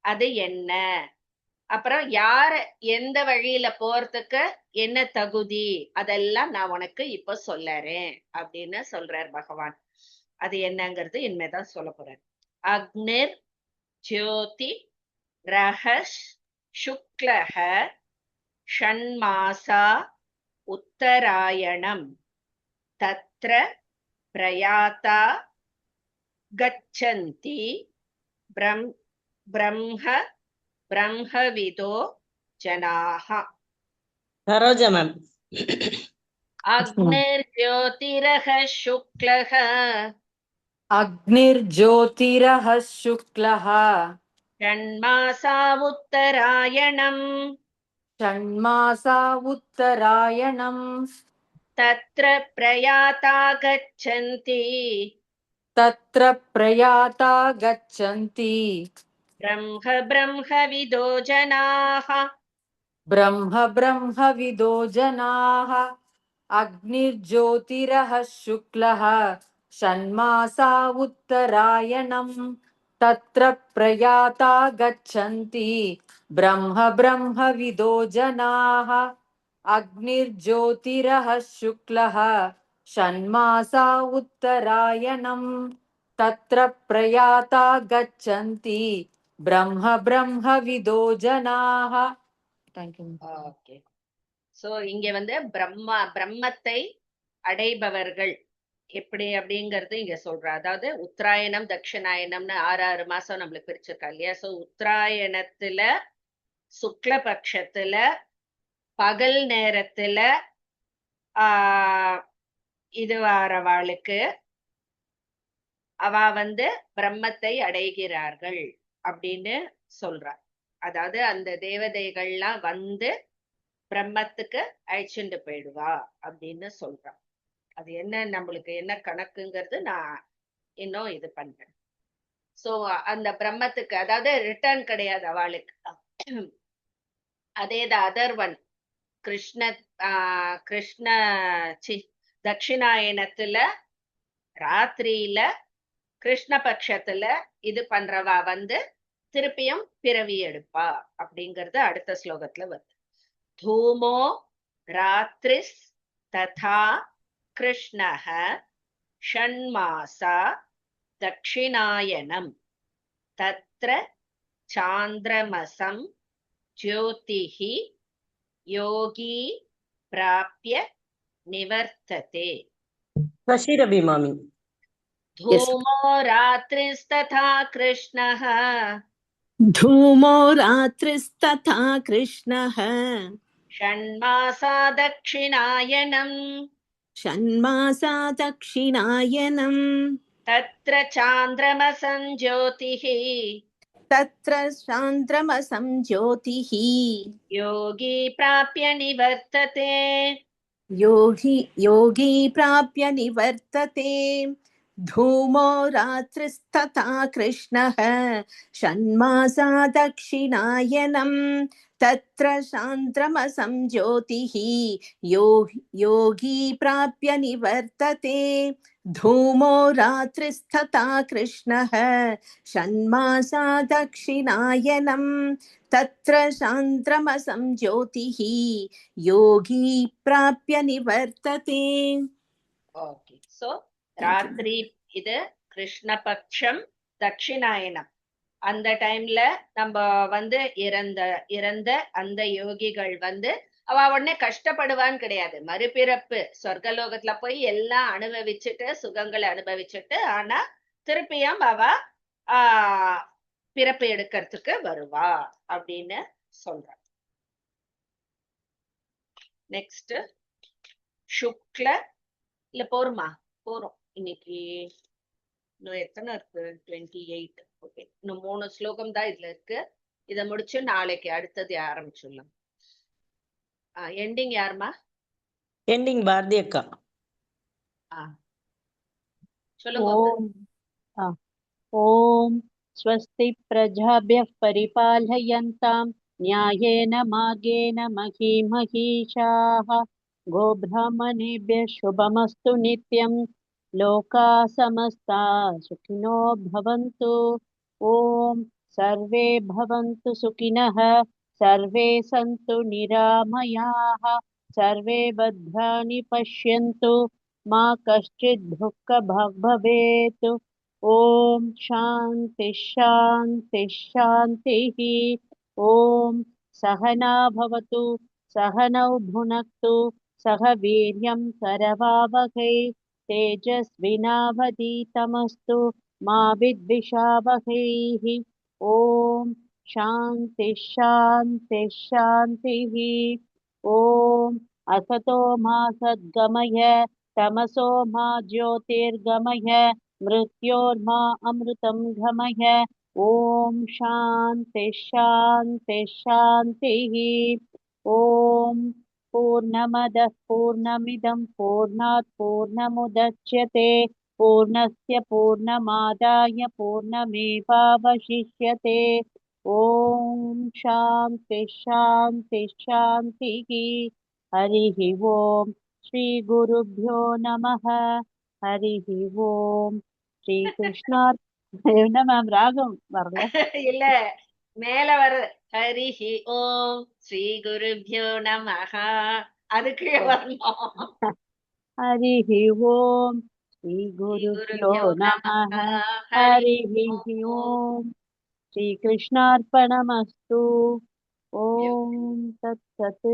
அது என்ன, அப்புறம் யார எந்த வழியில போறதுக்கு என்ன தகுதி, அதெல்லாம் நான் உனக்கு இப்ப சொல்லறேன் அப்படின்னு சொல்றார் பகவான். அது என்னங்கிறது இனிமேதான் சொல்ல போறார். அக்னிர் ஜோதி ரஹஸ் சுக்லஹ ஷண்மாசா உத்தராயணம் தத்ர பிரயாதா கச்சந்தி பிரம்மவிதோ ஜனாஹ. சரோஜா மேம். அக்னிர்ஜோதிரஹ சுக்லஹ अग्निर्ज्योतिरः शुक्लः षण्मासा उत्तरायणम् षण्मासा उत्तरायणम् तत्र प्रयाता गच्छन्ति ब्रह्मविदो जनाः. ब्रह्मविदो जनाः. अग्निर्ज्योतिरः शुक्लः षण्मासा उत्तरायणम् तत्र प्रयाता गच्छन्ति ब्रह्मविदो जनाः. अग्निर्ज्योतिरः शुक्लः षण्मासा उत्तरायणम् तत्र प्रयाता गच्छन्ति ब्रह्मविदो जनाः. Thank you. ஓகே. சோ இங்க வந்து பிரம்மத்தை அடைபவர்கள் எப்படி அப்படிங்கறது இங்க சொல்ற. அதாவது உத்தராயணம் தட்சிணாயனம்னு 6 மாசம் நம்மளுக்கு பிரிச்சிருக்கா இல்லையா. சோ உத்தராயணத்துல சுக்லபக்ஷத்துல பகல் நேரத்துல இது வாரவாளுக்கு அவ வந்து பிரம்மத்தை அடைகிறார்கள் அப்படின்னு சொல்றார். அதாவது அந்த தேவதைகள்லாம் வந்து பிரம்மத்துக்கு அழைச்சிட்டு போயிடுவா அப்படின்னு சொல்றான். அது என்ன நம்மளுக்கு என்ன கணக்குங்கிறது நான் இன்னும் இது பண்றேன். சோ அந்த பிரம்மத்துக்கு அதாவது ரிட்டர்ன் கிடையாது அவளுக்கு. அதே த அதர் ஒன் கிருஷ்ண கிருஷ்ண தட்சிணாயனத்துல ராத்திரியில கிருஷ்ண பட்சத்துல இது பண்றவா வந்து திருப்பியும் பிறவி எடுப்பா அப்படிங்கறது அடுத்த ஸ்லோகத்துல வருது. தூமோ ராத்ரிஸ் ததா கிருஷ்ணஹ ஷண்மாசா தட்சிணாயனம் தத்ர சாந்திரமசம் ஜோதிஹி யோகி பிராப்ய நிவர்த்ததே. சசிரபிமாமி. धूमो रात्रिस्तथा कृष्णः धूमो रात्रिस्तथा कृष्णः षण्मासा दक्षिणायनम् षण्मासा दक्षिणायनम् तत्र चान्द्रमसं ज्योतिः तत्र चान्द्रमसं ज्योतिः योगी प्राप्य निवर्तते. योगी प्राप्य निवर्तते. धूमो रात्रिस्तथा कृष्णः षण्मासा दक्षिणायनम् तत्र चान्द्रमसं ज्योतिः योगी प्राप्य निवर्तते. धूमो रात्रिस्तथा कृष्णः षण्मासा दक्षिणायनम् तत्र चान्द्रमसं ज्योतिः योगी प्राप्य निवर्तते. Okay, so ராத்திரி இது கிருஷ்ணபக்ஷம் தட்சிணாயனம். அந்த டைம்ல நம்ம வந்து இறந்த அந்த யோகிகள் வந்து அவ உடனே கஷ்டப்படுவான்னு கிடையாது. மறுபிறப்பு சொர்க்கலோகத்துல போய் எல்லாம் அனுபவிச்சுட்டு சுகங்களை அனுபவிச்சுட்டு ஆனா திருப்பியும் அவ பிறப்பு எடுக்கிறதுக்கு வருவா அப்படின்னு சொல்றான். நெக்ஸ்ட் சுக்ல இல்ல போருமா போறோம் இன்னைக்கு. இன்னும் எத்தனை இருக்கு? 28. ஓகே, இன்னும் 3 ஸ்லோகம் தான் இதுல இருக்கு. இத முடிச்சு நாளைக்கு அடுத்தது ஆரம்பிச்சிடலாம். எண்டிங் யாருமா? எண்டிங் பாரதி அக்கா. சொல்லுங்க. ஓம் ஸ்வஸ்தி பிரஜாभ्यः परिपालयन्तां न्यायेन मार्गेण महीमहीषाः गोब्राह्मणेभ्यः शुभमस्तु नित्यं लोकाः समस्ताः सुखिनो भवन्तु. ॐ सर्वे भवन्तु सुखिनः सर्वे सन्तु निरामयाः सर्वे भद्राणि पश्यन्तु मा कश्चित् दुःखभाग् भवेत्. ॐ शान्ति शान्ति शान्तिः. ॐ सहना भवतु सहनौ भुनक्तु सह वीर्यं करवावहै तेजस्विनावधीतमस्तु मा विद्विषावहैः. ॐ शान्ति शान्ति शान्तिः. ॐ असतो मा सद्गमय तमसो मा ज्योतिर्गमय मृत्योर्मा अमृतं गमय. ॐ शान्ति शान्ति शान्तिः. ॐ पूर्णमदः पूर्णमिदं पूर्णात् पूर्णमुदच्यते पूर्णस्य पूर्णमादाय पूर्णमेवावशिष्यते. ॐ शान्ति शान्ति शान्तिः. हरिः ॐ श्री गुरुभ्यो नमः. हरिः ॐ श्री कृष्णार्पणमस्तु. மேம் ராகம் வரல இல்ல மேல வர ஹரிஹி ஓம் ஸ்ரீ குருப்யோ நமஹ அதுக்கு வரணும். हरिः ॐ श्री गुरुभ्यो नमः. हरिः ॐ श्री कृष्णार्पणमस्तु. ॐ तत्सत्.